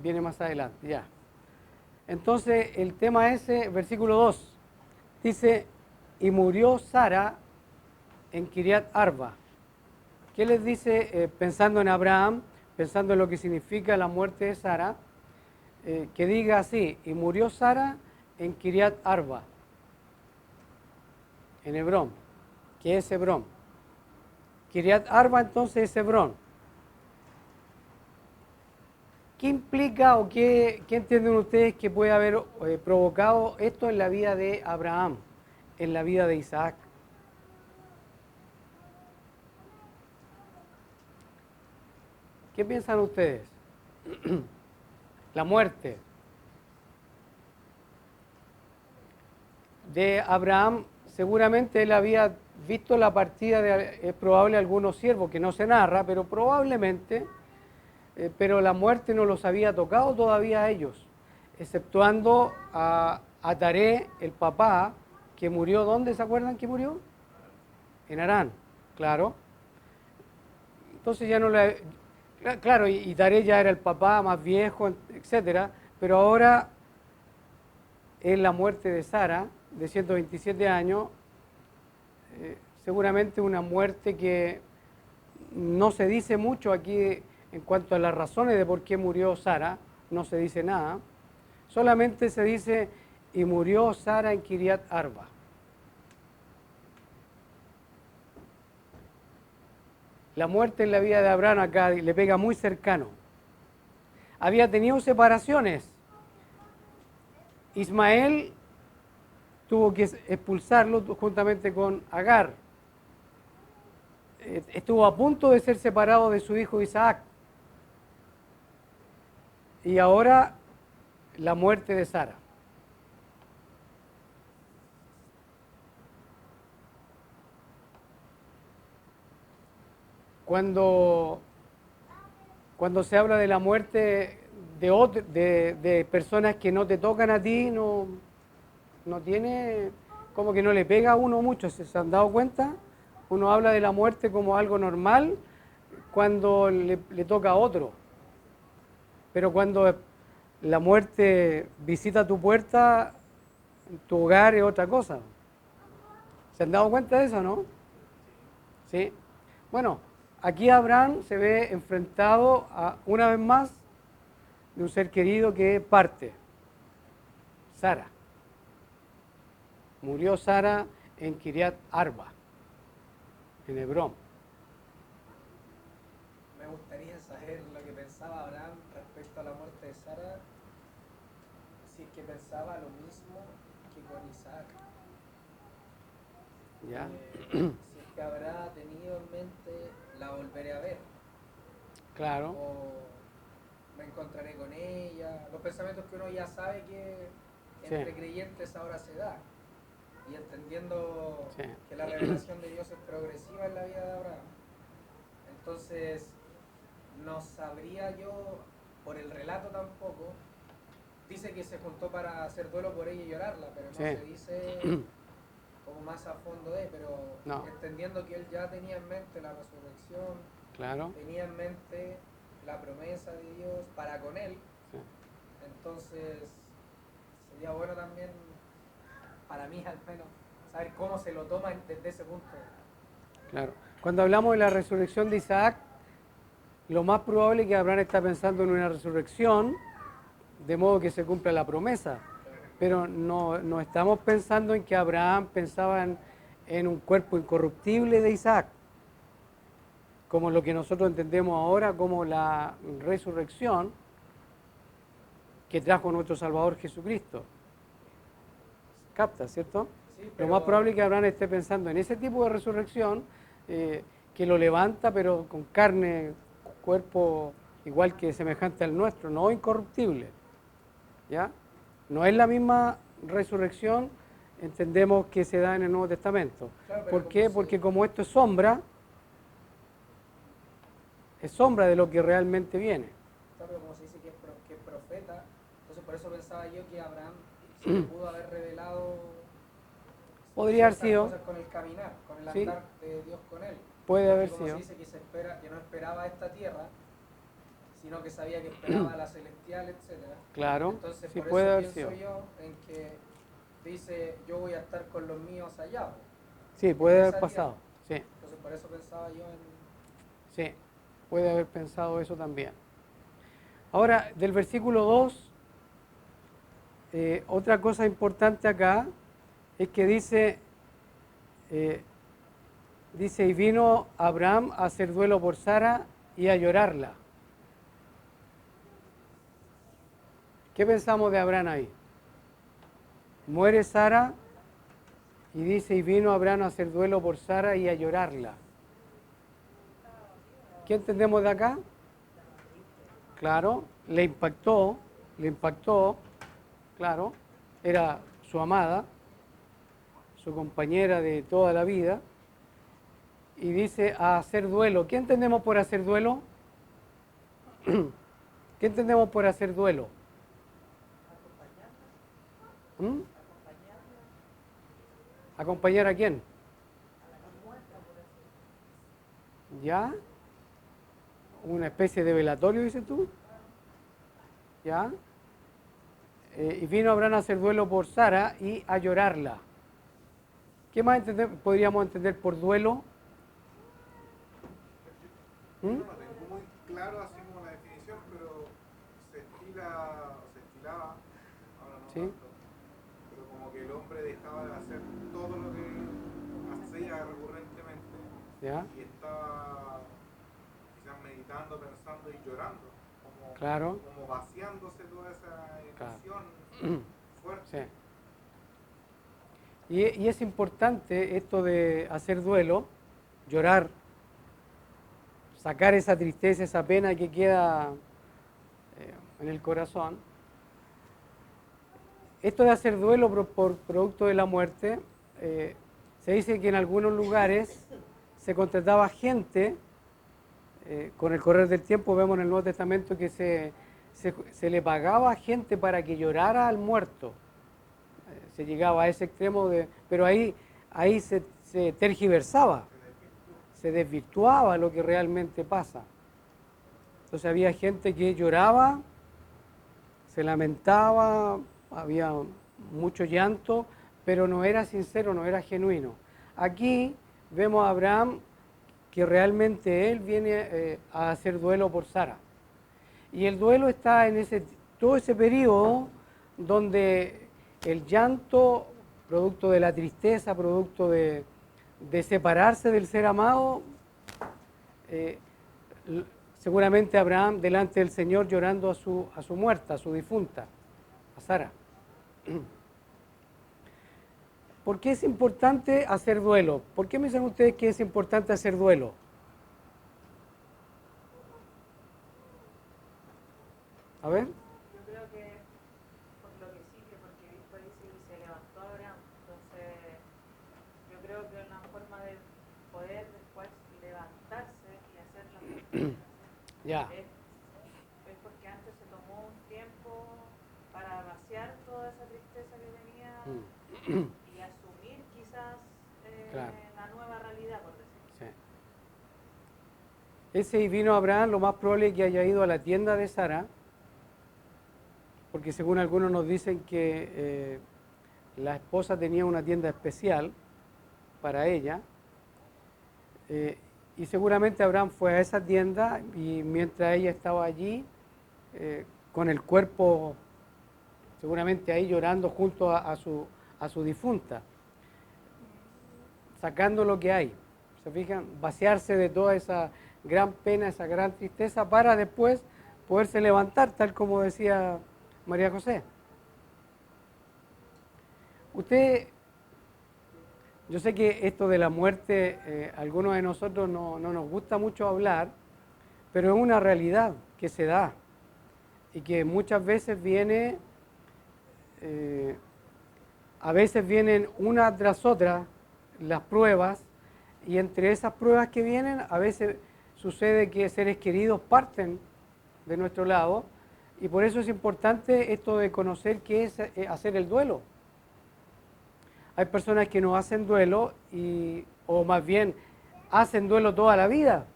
viene más adelante, ya. Entonces, el tema ese, versículo 2, dice, y murió Sara en Kiriat Arba. ¿Qué les dice, pensando en Abraham, pensando en lo que significa la muerte de Sara? Que diga así, y murió Sara en Kiriat Arba, en Hebrón, que es Hebrón. Kiriat Arba entonces es Hebrón. ¿Qué implica o qué entienden ustedes que puede haber provocado esto en la vida de Abraham, en la vida de Isaac? ¿Qué piensan ustedes? La muerte de Abraham, seguramente él había visto la partida de, es probable, algunos siervos, que no se narra, pero probablemente, pero la muerte no los había tocado todavía a ellos, exceptuando a Taré, el papá, que murió, ¿dónde se acuerdan que murió? En Harán, claro. Entonces ya no le... Claro, y Taré ya era el papá más viejo, etcétera, pero ahora es la muerte de Sara, de 127 años, seguramente una muerte que no se dice mucho aquí en cuanto a las razones de por qué murió Sara, no se dice nada, solamente se dice, y murió Sara en Kiriat Arba. La muerte en la vida de Abraham acá le pega muy cercano. Había tenido separaciones. Ismael tuvo que expulsarlo juntamente con Agar. Estuvo a punto de ser separado de su hijo Isaac. Y ahora la muerte de Sara. Cuando se habla de la muerte de personas que no te tocan a ti, no tiene, como que no le pega a uno mucho, ¿se han dado cuenta? Uno habla de la muerte como algo normal cuando le toca a otro. Pero cuando la muerte visita tu puerta, tu hogar es otra cosa. ¿Se han dado cuenta de eso, no? Sí. Bueno, aquí Abraham se ve enfrentado una vez más de un ser querido que parte, Sara. Murió Sara en Kiriat Arba, en Hebrón.
Me gustaría saber lo que pensaba Abraham respecto a la muerte de Sara, si es que pensaba lo mismo que con Isaac.
¿Ya?
Si es que habrá tenido en mente la volveré a ver.
Claro.
O me encontraré con ella. Los pensamientos que uno ya sabe que
Sí.
entre creyentes ahora se da. Y entendiendo
Sí.
que la revelación de Dios es progresiva en la vida de Abraham. Entonces, no sabría yo, por el relato tampoco, dice que se juntó para hacer duelo por ella y llorarla, pero no
Sí.
se dice como más a fondo pero
No.
entendiendo que él ya tenía en mente la resurrección,
Claro.
tenía en mente la promesa de Dios para con él,
Sí.
entonces sería bueno también, para mí al menos, saber cómo se lo toma desde ese punto.
Claro. Cuando hablamos de la resurrección de Isaac, lo más probable es que Abraham está pensando en una resurrección, de modo que se cumpla la promesa. Pero no estamos pensando en que Abraham pensaba en un cuerpo incorruptible de Isaac, como lo que nosotros entendemos ahora como la resurrección que trajo nuestro Salvador Jesucristo. ¿Capta, cierto?
Sí,
Lo más probable es que Abraham esté pensando en ese tipo de resurrección que lo levanta, pero con carne, cuerpo igual que semejante al nuestro, no incorruptible. ¿Ya? No es la misma resurrección, entendemos que se da en el Nuevo Testamento.
Claro, pero
¿Por qué?
como
Porque como esto es sombra de lo que realmente viene.
pero como se dice que es profeta, entonces por eso pensaba yo que Abraham se le pudo haber revelado
Podría haber
ciertas
sido,
cosas con el caminar, con el
Sí.
andar de Dios con él.
puede
Porque
haber
como
sido.
se dice que se espera, que no esperaba esta tierra, sino que sabía que esperaba la celestial, etcétera.
Claro,
Entonces
sí
por
puede
eso
haber
pienso
sido.
yo en que dice yo voy a estar con los míos allá.
Sí, puede
en
haber
esa
pasado. Sí,
Entonces por eso pensaba yo en...
sí, puede haber pensado eso también. Ahora, del versículo 2, otra cosa importante acá es que dice, y vino Abraham a hacer duelo por Sara y a llorarla. ¿Qué pensamos de Abraham ahí? Muere Sara y dice, y vino Abraham a hacer duelo por Sara y a llorarla. ¿Qué entendemos de acá? Claro, le impactó, claro, era su amada, su compañera de toda la vida, y dice a hacer duelo. ¿Qué entendemos por hacer duelo? ¿Qué entendemos por hacer duelo? ¿Mm? ¿Acompañar a quién? ¿Ya? ¿Una especie de velatorio, dices tú? ¿Ya? Y vino Abraham a hacer duelo por Sara y a llorarla. ¿Qué más podríamos entender por duelo?
Yo no lo tengo muy claro así como la definición, pero se estilaba, ahora no
Sí.
tanto, pero como que el hombre dejaba de hacer todo lo que hacía recurrentemente
¿Ya?
y estaba quizás meditando, pensando y llorando, como,
Claro.
como vaciándose toda esa
Claro.
emoción fuerte.
Sí. Y es importante esto de hacer duelo, llorar, sacar esa tristeza, esa pena que queda en el corazón. Esto de hacer duelo por producto de la muerte, se dice que en algunos lugares se contrataba gente con el correr del tiempo vemos en el Nuevo Testamento que se le pagaba a gente para que llorara al muerto. Se llegaba a ese extremo, pero ahí se tergiversaba, se desvirtuaba lo que realmente pasa. Entonces había gente que lloraba, se lamentaba, había mucho llanto, pero no era sincero, no era genuino. Aquí vemos a Abraham que realmente él viene a hacer duelo por Sara. Y el duelo está en todo ese periodo donde el llanto, producto de la tristeza, producto de separarse del ser amado, seguramente Abraham delante del Señor llorando a su muerta, a su difunta, a Sara. ¿Por qué es importante hacer duelo? ¿Por qué me dicen ustedes que es importante hacer duelo? A ver.
Yo creo que por lo que sigue, porque después dice que se levantó Abraham. Entonces, yo creo que una forma de poder después levantarse y hacer las cosas
Ya.
es porque antes se tomó un tiempo para vaciar toda esa tristeza que tenía y asumir quizás
Claro.
la nueva realidad, por decirlo.
Sí. Ese y vino Abraham, lo más probable es que haya ido a la tienda de Sara, porque según algunos nos dicen que la esposa tenía una tienda especial para ella, y seguramente Abraham fue a esa tienda y mientras ella estaba allí, con el cuerpo seguramente ahí llorando junto a su difunta, sacando lo que hay, ¿se fijan? Vaciarse de toda esa gran pena, esa gran tristeza, para después poderse levantar, tal como decía María José. Usted, yo sé que esto de la muerte, algunos de nosotros no nos gusta mucho hablar, pero es una realidad que se da y que muchas veces viene, a veces vienen una tras otra las pruebas, y entre esas pruebas que vienen a veces sucede que seres queridos parten de nuestro lado, y por eso es importante esto de conocer qué es hacer el duelo. Hay personas que no hacen duelo, o más bien hacen duelo toda la vida.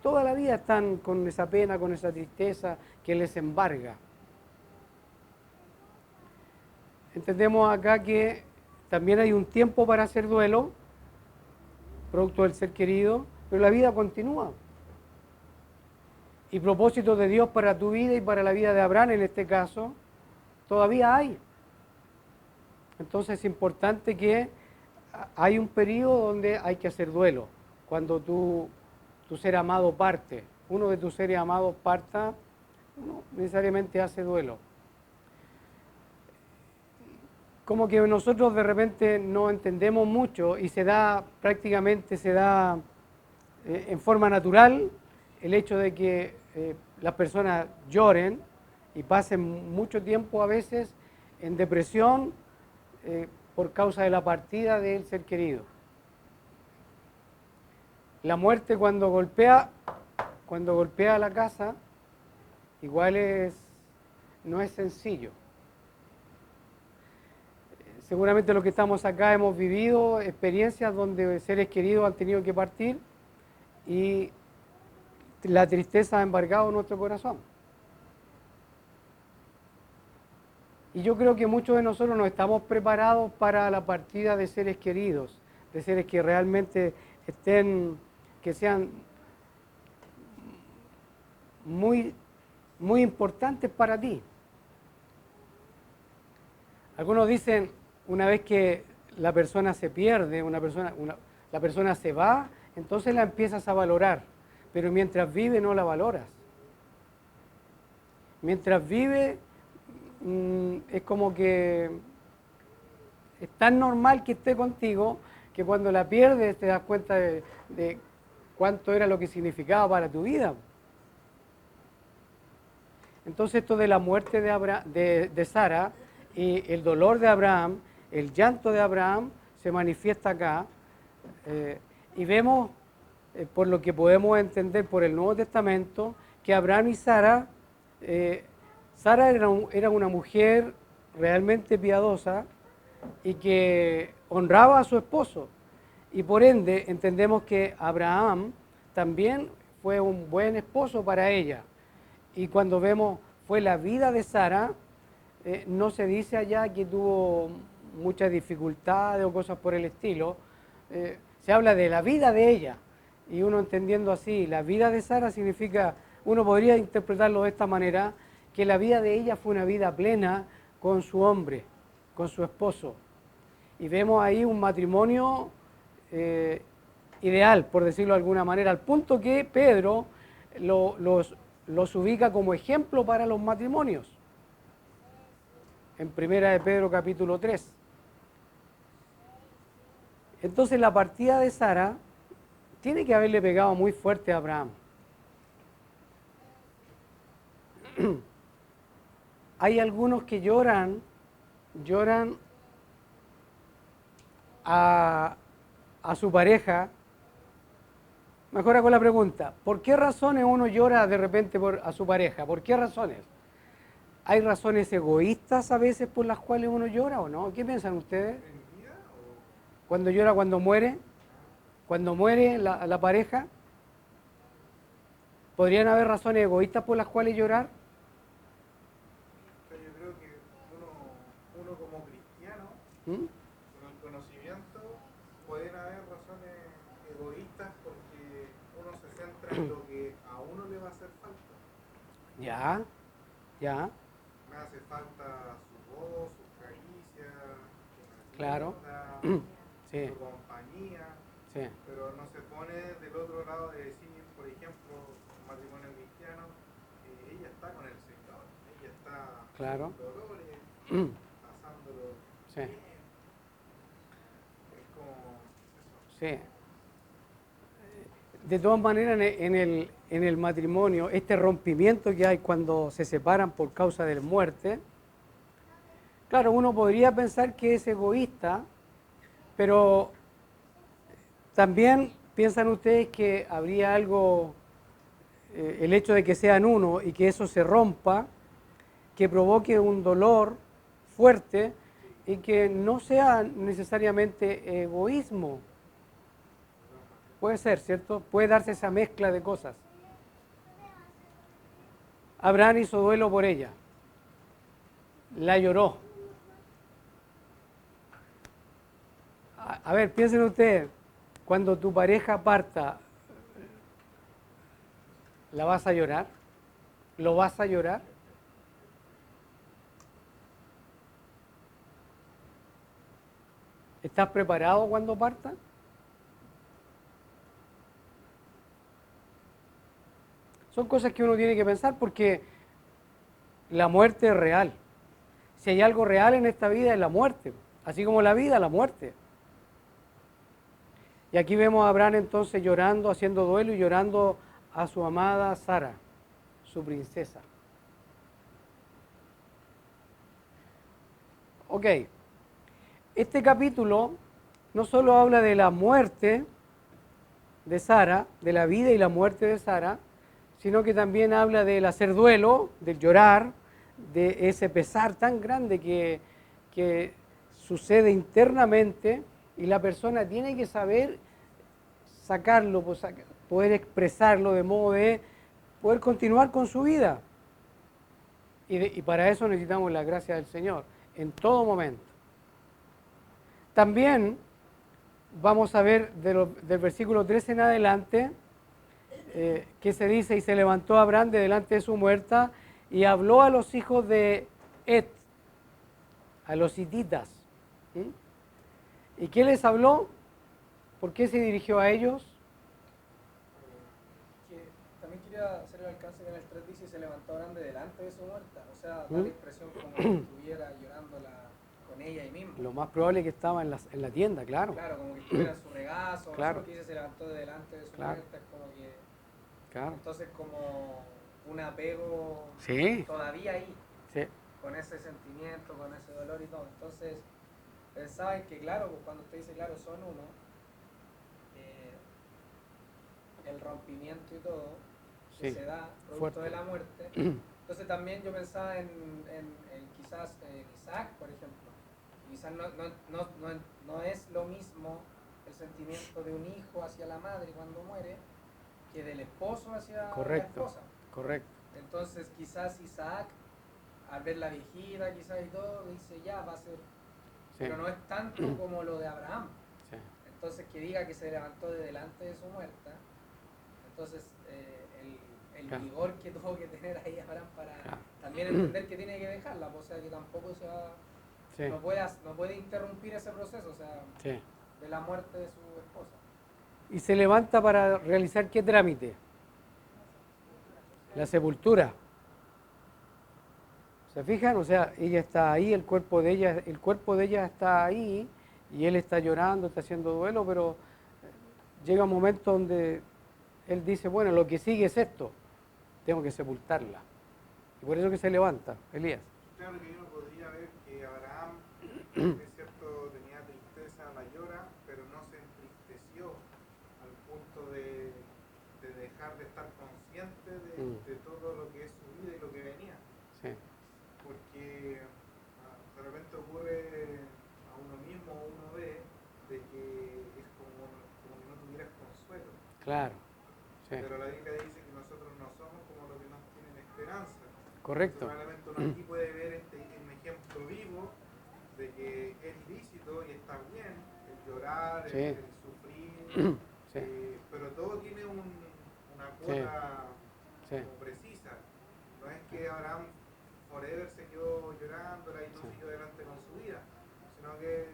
Toda la vida están con esa pena, con esa tristeza que les embarga. Entendemos acá que también hay un tiempo para hacer duelo, producto del ser querido, pero la vida continúa. Y propósitos de Dios para tu vida y para la vida de Abraham en este caso, todavía hay. Entonces es importante que hay un periodo donde hay que hacer duelo. Cuando tu ser amado parte, uno de tus seres amados parta, uno necesariamente hace duelo. Como que nosotros de repente no entendemos mucho y prácticamente se da en forma natural el hecho de que las personas lloren y pasen mucho tiempo a veces en depresión por causa de la partida del ser querido. La muerte cuando golpea la casa, igual no es sencillo. Seguramente los que estamos acá hemos vivido experiencias donde seres queridos han tenido que partir y la tristeza ha embargado nuestro corazón. Y yo creo que muchos de nosotros no estamos preparados para la partida de seres queridos, de seres que realmente que sean muy, muy importantes para ti. Algunos dicen, una vez que la persona se pierde, la persona se va, entonces la empiezas a valorar, pero mientras vive no la valoras. Mientras vive es como que es tan normal que esté contigo que cuando la pierdes te das cuenta de cuánto era lo que significaba para tu vida. Entonces esto de la muerte de Sara y el dolor de Abraham, el llanto de Abraham se manifiesta acá, y vemos por lo que podemos entender por el Nuevo Testamento, que Abraham y Sara, Sara era una mujer realmente piadosa y que honraba a su esposo. Y por ende entendemos que Abraham también fue un buen esposo para ella. Y cuando vemos fue la vida de Sara, no se dice allá que tuvo muchas dificultades o cosas por el estilo. Se habla de la vida de ella. Y uno entendiendo así, la vida de Sara significa, uno podría interpretarlo de esta manera, que la vida de ella fue una vida plena con su hombre, con su esposo. Y vemos ahí un matrimonio ideal, por decirlo de alguna manera, al punto que Pedro los ubica como ejemplo para los matrimonios. En Primera de Pedro capítulo 3. Entonces la partida de Sara tiene que haberle pegado muy fuerte a Abraham. Hay algunos que lloran a su pareja. Mejor hago la pregunta, ¿por qué razones uno llora de repente a su pareja? ¿Por qué razones? ¿Hay razones egoístas a veces por las cuales uno llora o no? ¿Qué piensan ustedes? ¿Cuando llora cuando muere? ¿Cuando muere la pareja? ¿Podrían haber razones egoístas por las cuales llorar?
Yo creo que uno como cristiano,
¿Mm?
con el conocimiento, pueden haber razones egoístas porque uno se centra en lo que a uno le va a hacer falta.
Ya.
Me hace falta su voz, sus caricias, su
Claro. Sí.
su compañía,
Sí.
pero no se pone del otro lado de decir, por ejemplo, un matrimonio cristiano, ella está con el Señor, ella está
Claro.
con dolores, pasándolo
Sí.
bien. Es como eso.
Sí. De todas maneras, en el matrimonio, este rompimiento que hay cuando se separan por causa de la muerte, claro, uno podría pensar que es egoísta, pero también piensan ustedes que habría algo, el hecho de que sean uno y que eso se rompa, que provoque un dolor fuerte y que no sea necesariamente egoísmo. Puede ser, ¿cierto? Puede darse esa mezcla de cosas. Abraham hizo duelo por ella. La lloró. A ver, piensen ustedes, cuando tu pareja parta, ¿la vas a llorar? ¿Lo vas a llorar? ¿Estás preparado cuando parta? Son cosas que uno tiene que pensar porque la muerte es real. Si hay algo real en esta vida es la muerte, así como la vida, la muerte. Y aquí vemos a Abraham entonces llorando, haciendo duelo y llorando a su amada Sara, su princesa. Ok, este capítulo no solo habla de la muerte de Sara, de la vida y la muerte de Sara, sino que también habla del hacer duelo, del llorar, de ese pesar tan grande que sucede internamente y la persona tiene que saber sacarlo, poder expresarlo de modo de poder continuar con su vida. Y para eso necesitamos la gracia del Señor en todo momento. También vamos a ver del versículo 13 en adelante, que se dice, y se levantó Abraham de delante de su muerta y habló a los hijos de Et, a los hititas. ¿Y qué les habló? ¿Por qué se dirigió a ellos?
También quería hacer el alcance que en el 3 dice, se levantó Abraham de delante de su muerta. O sea, da la impresión como que estuviera llorándola con ella ahí mismo.
Lo más probable es que estaba en la tienda, claro.
Claro, como que estuviera en su regazo.
Claro.
Eso que dice, se levantó de delante de su
Claro.
muerta. Es como que...
Claro.
Entonces como un apego
Sí.
todavía ahí.
Sí.
Con ese sentimiento, con ese dolor y todo. Entonces, pensaban que, claro, pues cuando usted dice, claro, son uno, el rompimiento y todo que
Sí,
se da producto
fuerte.
de la muerte. Entonces también yo pensaba en quizás en Isaac, por ejemplo. Quizás no es lo mismo el sentimiento de un hijo hacia la madre cuando muere que del esposo hacia la
Correcto,
esposa.
correcto.
Entonces quizás Isaac, al ver la viejita quizás y todo, dice ya va a ser,
Sí,
pero no es tanto como lo de Abraham.
sí,
Entonces que diga que se levantó de delante de su muerta, entonces el
Claro.
vigor que tuvo que tener ahí Abraham para
Claro.
también entender que tiene que dejarla, o sea que tampoco se va,
sí,
no puede interrumpir ese proceso, o sea,
sí.
de la muerte de su esposa.
Y se levanta para realizar ¿qué trámite? La sepultura. ¿Se fijan? O sea, ella está ahí, el cuerpo de ella está ahí y él está llorando, está haciendo duelo, pero llega un momento donde él dice, bueno, lo que sigue es esto, tengo que sepultarla. Y por eso que se levanta, Elías.
Claro que uno podría ver que Abraham, es cierto, tenía tristeza, la llora, pero no se entristeció al punto de dejar de estar consciente de todo lo que es su vida y lo que venía.
Sí,
Porque de repente ocurre a uno mismo, uno ve, de que es como que no tuvieras consuelo.
claro. Sí,
Pero la Biblia dice que nosotros no somos como los que no tienen esperanza.
correcto.
Probablemente uno aquí puede ver un ejemplo vivo de que es lícito y está bien el llorar,
Sí.
el sufrir,
Sí,
pero todo tiene una
Sí.
cuota
sí,
como precisa. No es que Abraham forever se quedó llorándola y no
Sí.
siguió adelante con su vida, sino que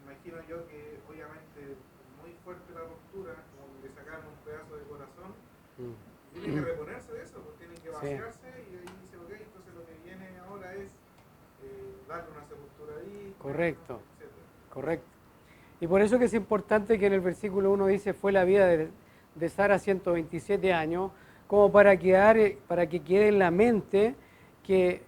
imagino yo que obviamente muy fuerte la ruptura, como que le sacaron un pedazo de corazón.
mm,
Tiene que reponerse de eso, pues tiene que
Sí.
vaciarse y ahí dice, ok, entonces lo que viene ahora es darle una sepultura ahí,
Correcto.
etc.
correcto. Y por eso que es importante que en el versículo 1 dice, fue la vida de Sara 127 años, como para que quede en la mente que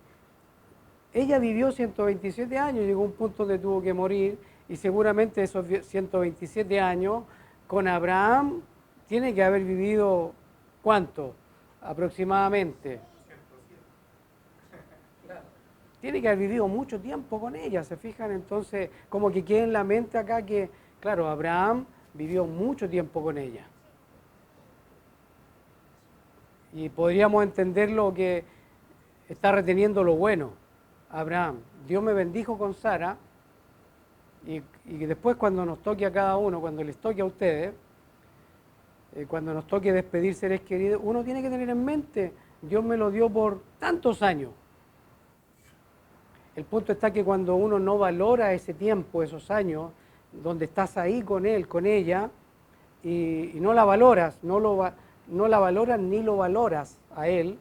ella vivió 127 años, llegó a un punto donde tuvo que morir, y seguramente esos 127 años con Abraham tiene que haber vivido, ¿cuánto? Aproximadamente.
107.
Claro.
Tiene que haber vivido mucho tiempo con ella, ¿se fijan? Entonces, como que queda en la mente acá que, claro, Abraham vivió mucho tiempo con ella. Y podríamos entenderlo que está reteniendo lo bueno. Abraham, Dios me bendijo con Sara, y después cuando nos toque a cada uno, cuando les toque a ustedes, cuando nos toque despedir seres queridos, uno tiene que tener en mente, Dios me lo dio por tantos años. El punto está que cuando uno no valora ese tiempo, esos años, donde estás ahí con él, con ella, y no la valoras, no la valoras ni lo valoras a él,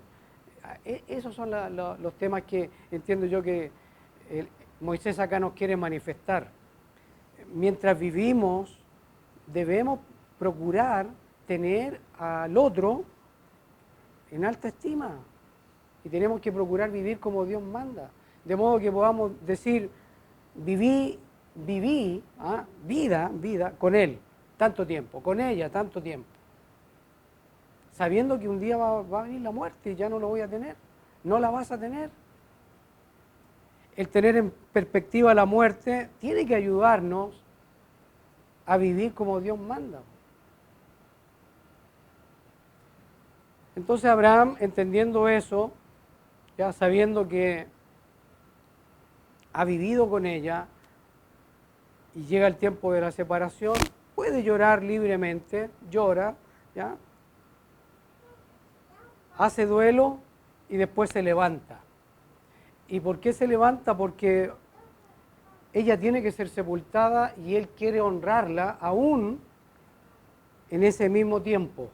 esos son los temas que entiendo yo que Moisés acá nos quiere manifestar. Mientras vivimos, debemos procurar tener al otro en alta estima y tenemos que procurar vivir como Dios manda, de modo que podamos decir, viví vida con Él tanto tiempo, con ella tanto tiempo, sabiendo que un día va a venir la muerte y ya no lo voy a tener, no la vas a tener. El tener en perspectiva la muerte tiene que ayudarnos a vivir como Dios manda. Entonces Abraham, entendiendo eso, ya sabiendo que ha vivido con ella y llega el tiempo de la separación, puede llorar libremente, llora, ¿ya? Hace duelo y después se levanta. ¿Y por qué se levanta? Porque ella tiene que ser sepultada y él quiere honrarla aún en ese mismo tiempo.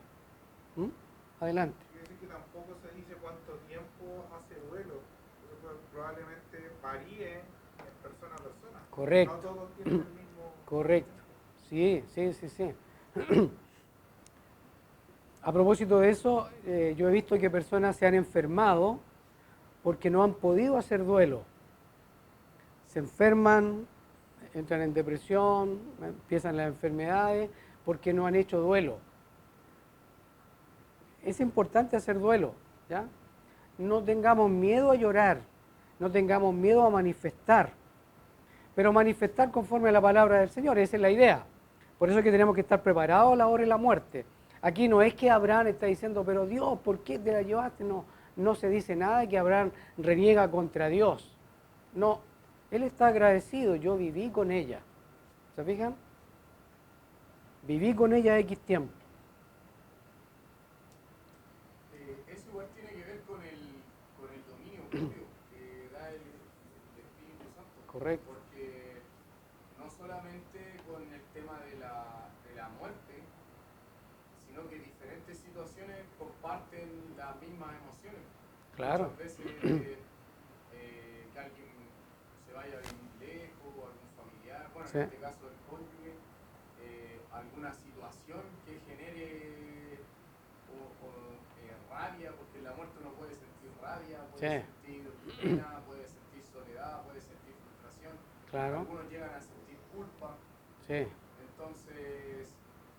¿Mm? Adelante.
Quiere decir que tampoco se dice cuánto tiempo hace duelo. Eso probablemente varíe en persona a persona.
Correcto.
No todos tienen el mismo.
Correcto. Sí. A propósito de eso, yo he visto que personas se han enfermado porque no han podido hacer duelo. Se enferman, entran en depresión, empiezan las enfermedades porque no han hecho duelo. es importante hacer duelo, ¿ya? No tengamos miedo a llorar, no tengamos miedo a manifestar, pero manifestar conforme a la palabra del Señor, esa es la idea. Por eso es que tenemos que estar preparados a la hora de la muerte. Aquí no es que Abraham está diciendo, pero Dios, ¿por qué te la llevaste? No, no se dice nada de que Abraham reniega contra Dios. No, él está agradecido, yo viví con ella. ¿Se fijan? Viví con ella X tiempo.
Eso igual tiene que ver con el dominio propio que da el Espíritu Santo.
Correcto.
Porque no solamente con el tema de la muerte, sino que diferentes situaciones comparten las mismas emociones.
Claro.
Muchas veces que alguien se vaya a vivir lejos, o algún familiar, bueno,
Sí.
en este caso el cónyuge, alguna situación que genere rabia, porque en la muerte uno puede sentir rabia, puede
Sí.
sentir pena, puede sentir soledad, puede sentir frustración.
Claro.
Algunos llegan a sentir culpa.
Sí,
Entonces,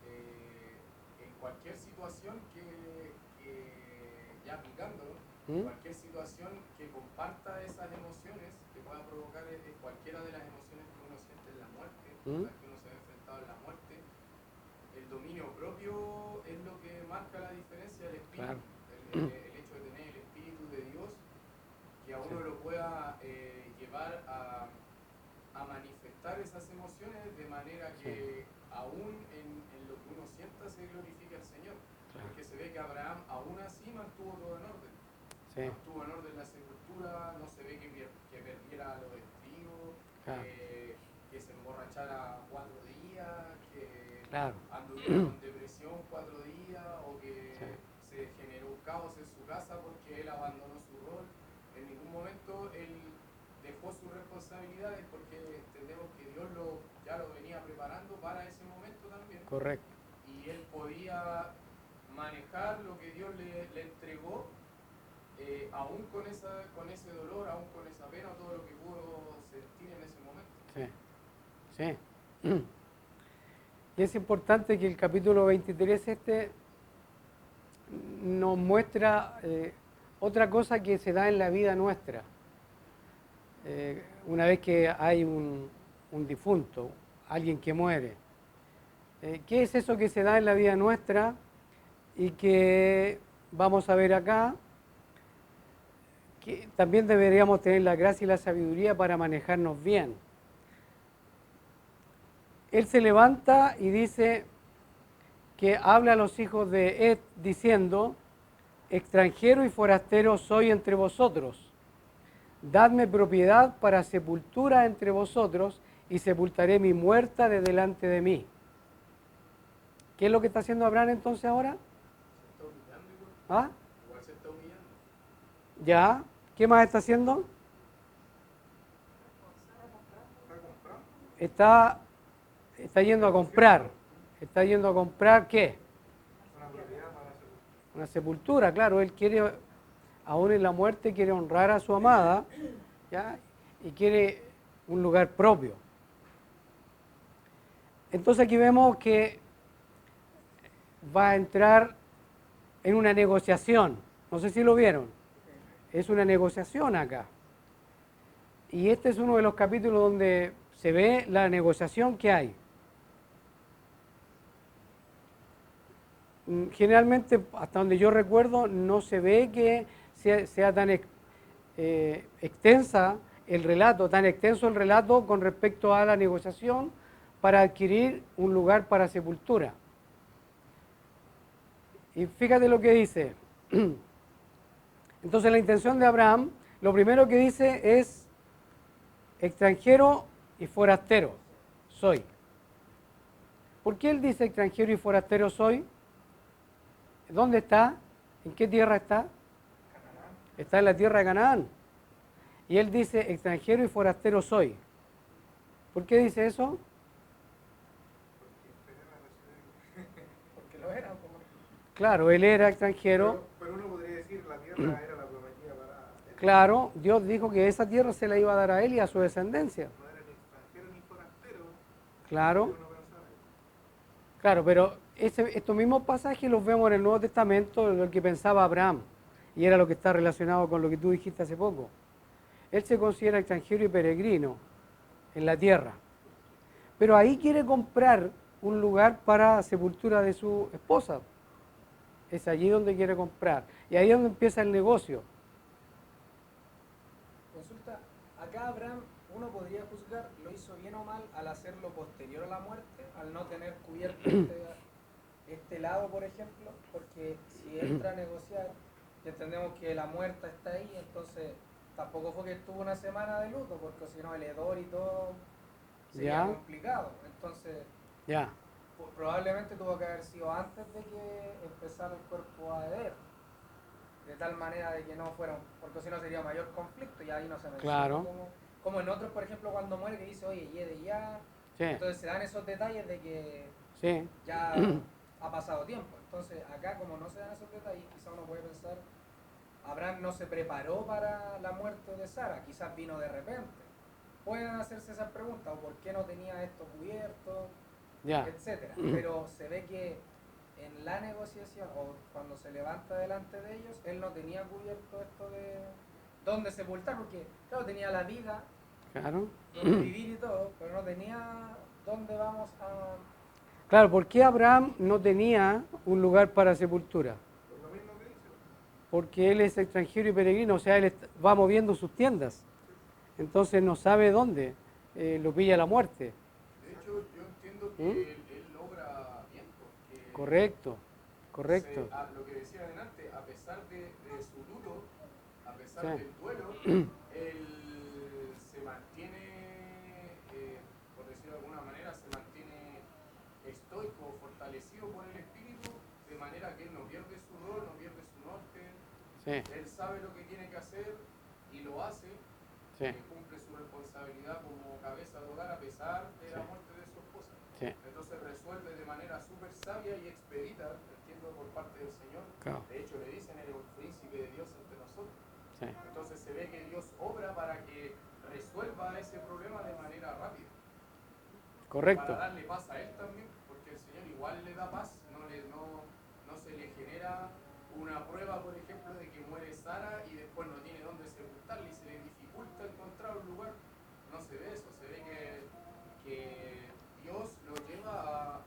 en cualquier situación ya aplicándolo, cualquier situación que comparta esas emociones, que pueda provocar cualquiera de las emociones que uno siente en la muerte, a las que uno se ha enfrentado en la muerte, el dominio propio es lo que marca la diferencia del espíritu.
Claro.
El hecho de tener el espíritu de Dios, que a uno lo pueda llevar a manifestar esas emociones de manera que aún en lo que uno sienta se glorifique al Señor.
Claro.
Porque se ve que Abraham aún así mantuvo todo en orden.
sí,
Mantuvo en orden la sepultura, no se ve que perdiera los estribos,
Claro.
que se emborrachara 4 días, que
claro.
anduviera con depresión 4 días, o que
Sí.
se generó un caos en su casa porque él abandonó su rol. En ningún momento él dejó sus responsabilidades, porque entendemos que Dios ya lo venía preparando para ese momento también.
Correcto.
Y él podía manejar lo que Dios le entregó, aún con ese dolor, aún con esa pena, todo lo que pudo sentir en ese momento.
Sí, sí. Y es importante que el capítulo 23 nos muestra otra cosa que se da en la vida nuestra. Una vez que hay un difunto, alguien que muere. ¿Qué es eso que se da en la vida nuestra y que vamos a ver acá? Que también deberíamos tener la gracia y la sabiduría para manejarnos bien. Él se levanta y dice que habla a los hijos de Ed diciendo, extranjero y forastero soy entre vosotros. Dadme propiedad para sepultura entre vosotros y sepultaré mi muerta de delante de mí. ¿Qué es lo que está haciendo Abraham entonces ahora?
Se está humillando igual.
¿Ah?
Igual se está humillando.
¿Ya? ¿Qué más está haciendo?
Está comprando
Está yendo a comprar. ¿Está yendo a comprar qué?
una propiedad para hacer.
Una sepultura, claro. Él quiere, aún en la muerte, quiere honrar a su amada, ¿ya? Y quiere un lugar propio. Entonces aquí vemos que va a entrar en una negociación. No sé si lo vieron. Es una negociación acá. Y este es uno de los capítulos donde se ve la negociación que hay. Generalmente, hasta donde yo recuerdo, no se ve que sea tan extensa el relato, tan extenso el relato con respecto a la negociación para adquirir un lugar para sepultura. Y fíjate lo que dice. Entonces la intención de Abraham, lo primero que dice es extranjero y forastero soy. ¿Por qué él dice extranjero y forastero soy? ¿Dónde está? ¿En qué tierra está? Está en la tierra de Canaán. Y él dice extranjero y forastero soy. ¿Por qué dice eso?
Porque lo era.
Claro, él era extranjero.
Pero uno podría decir la tierra era la prometida para él.
Claro, Dios dijo que esa tierra se la iba a dar a él y a su descendencia.
No era ni extranjero ni forastero.
Claro,
Uno pensaba.
claro, pero estos mismos pasajes los vemos en el Nuevo Testamento, lo que pensaba Abraham, y era lo que está relacionado con lo que tú dijiste hace poco. Él se considera extranjero y peregrino en la tierra, pero ahí quiere comprar un lugar para sepultura de su esposa. Es allí donde quiere comprar, y ahí es donde empieza el negocio.
Consulta, acá Abraham, uno podría juzgar, ¿lo hizo bien o mal al hacerlo posterior a la muerte? Al no tener cubierto este lado, por ejemplo, porque si entra a negociar, y entendemos que la muerta está ahí, entonces tampoco fue que estuvo una semana de luto, porque si no el hedor y todo sería complicado. Entonces, probablemente tuvo que haber sido antes de que empezara el cuerpo a heder, de tal manera de que no fuera, porque si no sería mayor conflicto, y ahí no se menciona.
Claro.
Como en otros, por ejemplo, cuando muere, que dice, oye, hiede ya.
Sí.
Entonces se dan esos detalles de que ya ha pasado tiempo. Entonces acá, como no se dan esos detalles, quizá uno puede pensar, Abraham no se preparó para la muerte de Sara, quizás vino de repente. Pueden hacerse esas preguntas, o por qué no tenía esto cubierto, etcétera. Pero se ve que en la negociación, o cuando se levanta delante de ellos, él no tenía cubierto esto de dónde sepultar, porque claro, tenía la vida, donde vivir y todo, pero no tenía dónde vamos a...
Claro, ¿por qué Abraham no tenía un lugar para sepultura? Porque él es extranjero y peregrino, o sea, él va moviendo sus tiendas, entonces no sabe dónde lo pilla la muerte.
De hecho, yo entiendo que él obra bien, porque...
Correcto.
Lo que decía adelante, a pesar de su luto, a pesar del duelo, él se mantiene, por decirlo de alguna manera, se mantiene estoico, fortalecido por el espíritu, de manera que él no pierde su rol, no pierde su norte. Él sabe lo que tiene que hacer y lo hace, cumple su responsabilidad como cabeza de hogar a pesar de la muerte de su esposa. Entonces resuelve de manera súper sabia y expedita, entiendo, por parte del Señor. De hecho le dicen, eres un príncipe de Dios entre nosotros. Entonces se ve que Dios obra para que resuelva ese problema de manera rápida.
Correcto.
Para darle paz a él también, porque el Señor igual le da paz, no se le genera una prueba, por ejemplo, de que muere Sara y después no tiene dónde sepultarle y se le dificulta encontrar un lugar. No se ve eso, se ve que Dios lo lleva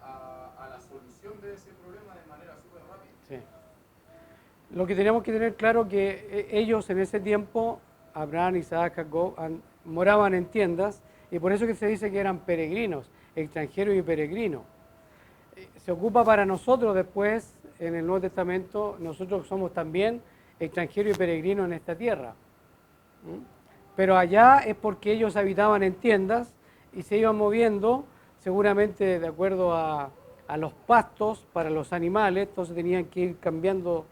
a la solución de ese problema de manera súper rápida.
Lo que tenemos que tener claro que ellos en ese tiempo, Abraham, Isaac, Jacob, moraban en tiendas, y por eso que se dice que eran peregrinos, extranjeros y peregrinos. Se ocupa para nosotros después, en el Nuevo Testamento, nosotros somos también extranjeros y peregrinos en esta tierra. Pero allá es porque ellos habitaban en tiendas y se iban moviendo, seguramente de acuerdo a los pastos para los animales, entonces tenían que ir cambiando,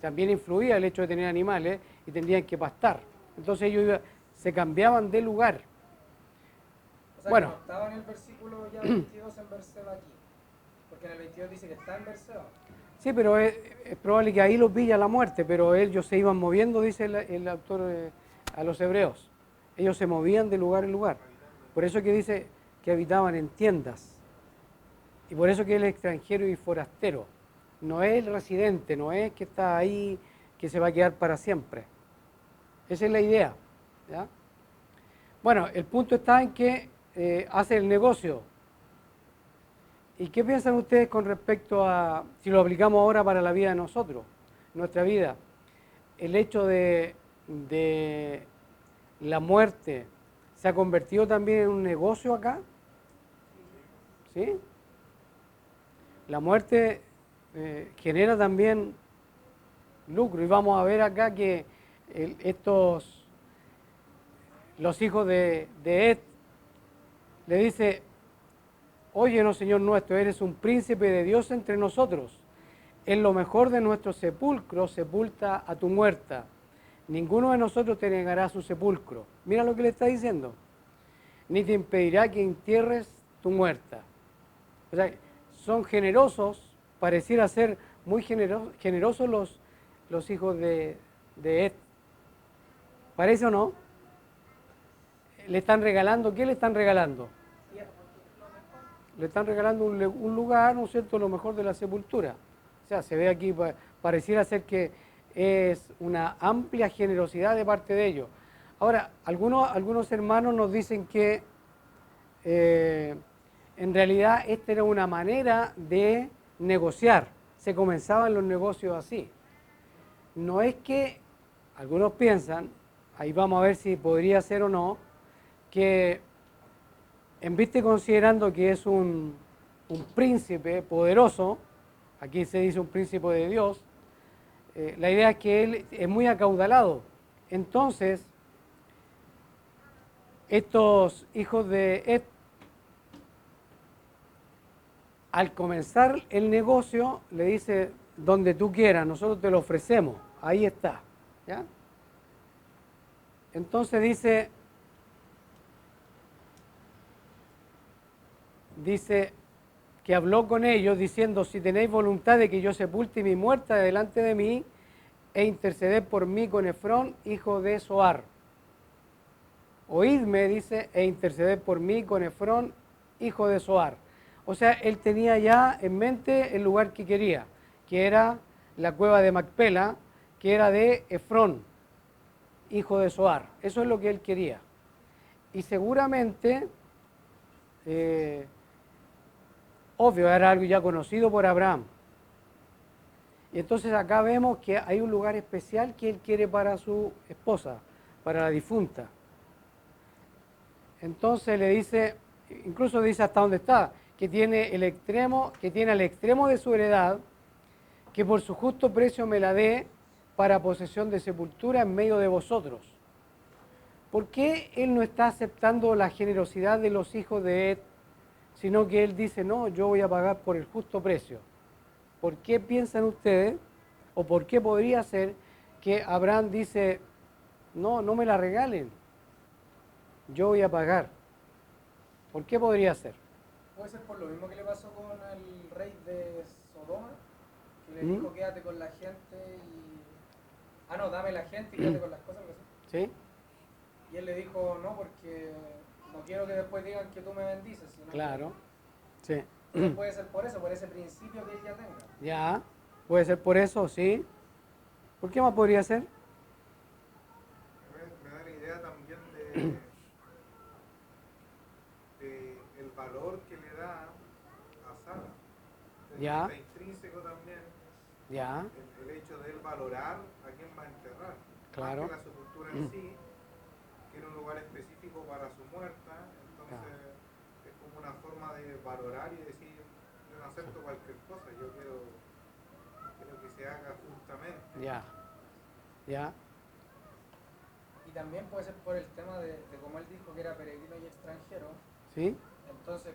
también influía el hecho de tener animales y tendrían que pastar. Entonces ellos se cambiaban de lugar.
O sea, bueno, que no estaba en el versículo ya 22 en Berseba aquí, porque en el 22 dice que está en Berseba.
Sí, pero es probable que ahí los pilla la muerte, pero ellos se iban moviendo, dice el autor a los hebreos. Ellos se movían de lugar en lugar. Por eso que dice que habitaban en tiendas. Y por eso que él es extranjero y forastero. No es el residente, no es que está ahí, que se va a quedar para siempre. Esa es la idea. ¿Ya? Bueno, el punto está en que hace el negocio. ¿Y qué piensan ustedes con respecto a, si lo aplicamos ahora para la vida de nosotros, nuestra vida? El hecho de la muerte se ha convertido también en un negocio acá. ¿Sí? La muerte genera también lucro, y vamos a ver acá que los hijos de Ed le dice: óyenos, Señor nuestro, eres un príncipe de Dios entre nosotros. En lo mejor de nuestro sepulcro sepulta a tu muerta. Ninguno de nosotros te negará su sepulcro. Mira lo que le está diciendo. Ni te impedirá que entierres tu muerta. O sea, son generosos, pareciera ser muy generosos los hijos de Ed. ¿Parece o no? Le están regalando, ¿qué le están regalando? le están regalando un lugar, ¿no es cierto?, lo mejor de la sepultura. O sea, se ve aquí, pareciera ser que es una amplia generosidad de parte de ellos. Ahora, algunos hermanos nos dicen que en realidad esta era una manera de negociar. Se comenzaban los negocios así. No es que, algunos piensan, ahí vamos a ver si podría ser o no, que en vista considerando que es un príncipe poderoso, aquí se dice un príncipe de Dios, la idea es que él es muy acaudalado. Entonces, estos hijos de Ed, al comenzar el negocio, le dice, donde tú quieras, nosotros te lo ofrecemos, ahí está. ¿Ya? Entonces dice que habló con ellos diciendo, si tenéis voluntad de que yo sepulte mi muerta delante de mí, e interceded por mí con Efrón, hijo de Zoar. Oídme, dice, e interceded por mí con Efrón, hijo de Zoar. O sea, él tenía ya en mente el lugar que quería, que era la cueva de Macpela, que era de Efrón, hijo de Zoar. Eso es lo que él quería. Y seguramente, obvio, era algo ya conocido por Abraham. Y entonces acá vemos que hay un lugar especial que él quiere para su esposa, para la difunta. Entonces le dice, incluso dice hasta dónde está, que tiene al extremo de su heredad, que por su justo precio me la dé para posesión de sepultura en medio de vosotros. ¿Por qué él no está aceptando la generosidad de los hijos de Ed, sino que él dice, no, yo voy a pagar por el justo precio? ¿Por qué piensan ustedes, o por qué podría ser que Abraham dice, no, no me la regalen, yo voy a pagar? ¿Por qué podría ser?
Puede ser por lo mismo que le pasó con el rey de Sodoma, que le dijo quédate con la gente y... Ah, no, dame la gente y quédate con las cosas.
¿Sí?
Y él le dijo, no, porque no quiero que después digan que tú me bendices. Sino
claro, sí.
Entonces puede ser por eso, por ese principio que él ya tenga.
Ya, puede ser por eso, sí. ¿Por qué más podría ser?
Me da la idea también de el valor que le da a Sara.
Ya.
Está intrínseco también
Ya,
el hecho de él valorar a quién va a enterrar.
claro.
Más que la sepultura en sí, quiere un lugar específico para su muerta, entonces es como una forma de valorar y decir, yo no acepto cualquier cosa, yo quiero que se haga justamente.
Ya, ya,
Y también puede ser por el tema de como él dijo que era peregrino y extranjero.
¿sí?
Entonces,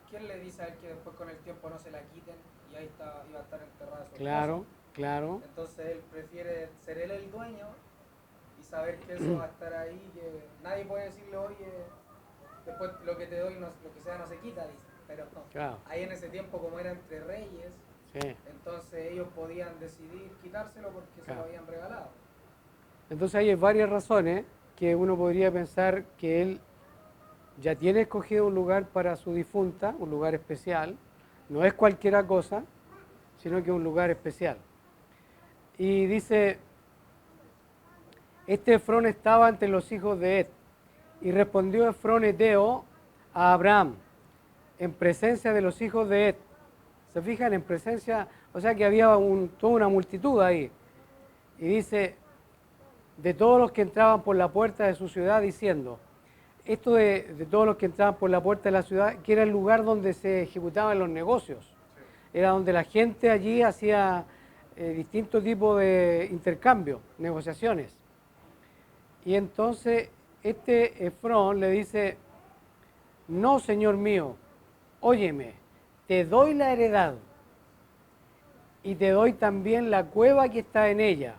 ¿quién le dice a él que después con el tiempo no se la quiten y ahí iba a estar enterrada su
Claro,
esposa?
claro.
Entonces él prefiere ser él el dueño y saber que eso va a estar ahí, que nadie puede decirle, oye, después lo que te doy, lo que sea, no se quita, dice. Pero
Claro.
ahí en ese tiempo, como era entre reyes,
Sí.
entonces ellos podían decidir quitárselo porque se lo habían regalado.
Entonces hay varias razones que uno podría pensar que él ya tiene escogido un lugar para su difunta, un lugar especial. No es cualquiera cosa, sino que un lugar especial. Y dice, este Efrón estaba entre los hijos de Ed, y respondió Efrón eteo a Abraham, en presencia de los hijos de Ed. ¿Se fijan? En presencia, o sea que había toda una multitud ahí. Y dice, de todos los que entraban por la puerta de su ciudad, diciendo, esto de todos los que entraban por la puerta de la ciudad, que era el lugar donde se ejecutaban los negocios. Era donde la gente allí hacía distintos tipos de intercambio, negociaciones. Y entonces este Efrón le dice, no, señor mío, óyeme, te doy la heredad y te doy también la cueva que está en ella.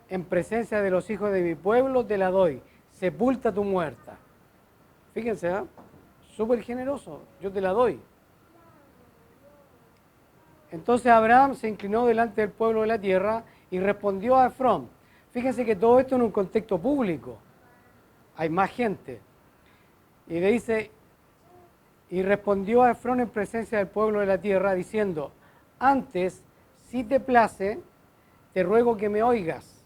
En presencia de los hijos de mi pueblo te la doy, sepulta tu muerta. Fíjense, ¿eh? Súper generoso, yo te la doy. Entonces Abraham se inclinó delante del pueblo de la tierra y respondió a Efrón. Fíjense que todo esto en un contexto público. Hay más gente. Y le dice, Y respondió a Efrón en presencia del pueblo de la tierra, diciendo, antes, si te place, te ruego que me oigas.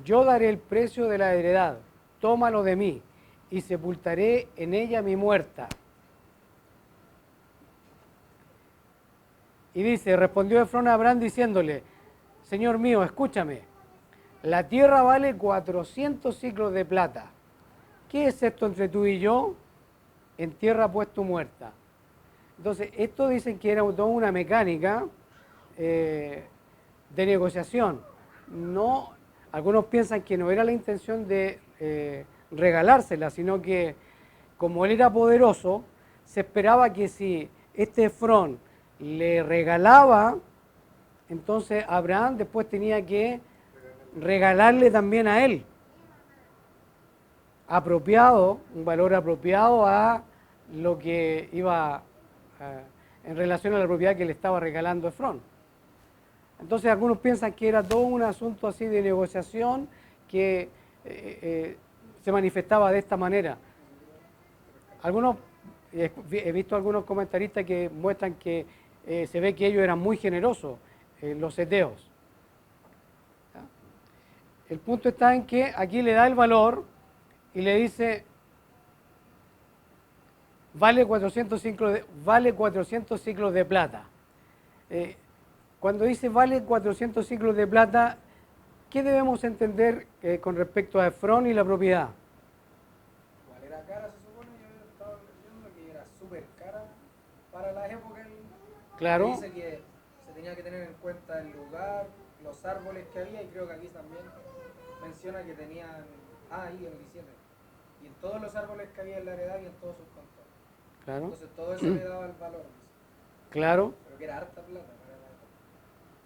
Yo daré el precio de la heredad, tómalo de mí, y sepultaré en ella mi muerta. Y dice, respondió Efrón a Abraham diciéndole, Señor mío, escúchame, la tierra vale 400 siclos de plata. ¿Qué es esto entre tú y yo? En tierra puesto muerta. Entonces, esto dicen que era toda una mecánica de negociación. No, algunos piensan que no era la intención de regalársela, sino que como él era poderoso, se esperaba que si este Efrón le regalaba, entonces Abraham después tenía que regalarle también a él. Apropiado, un valor apropiado a lo que iba en relación a la propiedad que le estaba regalando Efrón. Entonces algunos piensan que era todo un asunto así de negociación que se manifestaba de esta manera. Algunos, he visto algunos comentaristas que muestran que se ve que ellos eran muy generosos, los heteos. ¿Ya? El punto está en que aquí le da el valor y le dice, vale 400 ciclos de plata. Cuando dice vale 400 ciclos de plata, ¿qué debemos entender con respecto a Efrón y la propiedad?
Igual era cara, se supone, yo estaba leyendo que era súper cara para la época.
Claro.
Dice que se tenía que tener en cuenta el lugar, los árboles que había, y creo que aquí también menciona que tenían, ahí en el 17, y en todos los árboles que había en la heredad y en todos sus contores.
Claro.
Entonces todo eso le daba el valor. Dice.
Claro.
Pero que era harta plata para la época.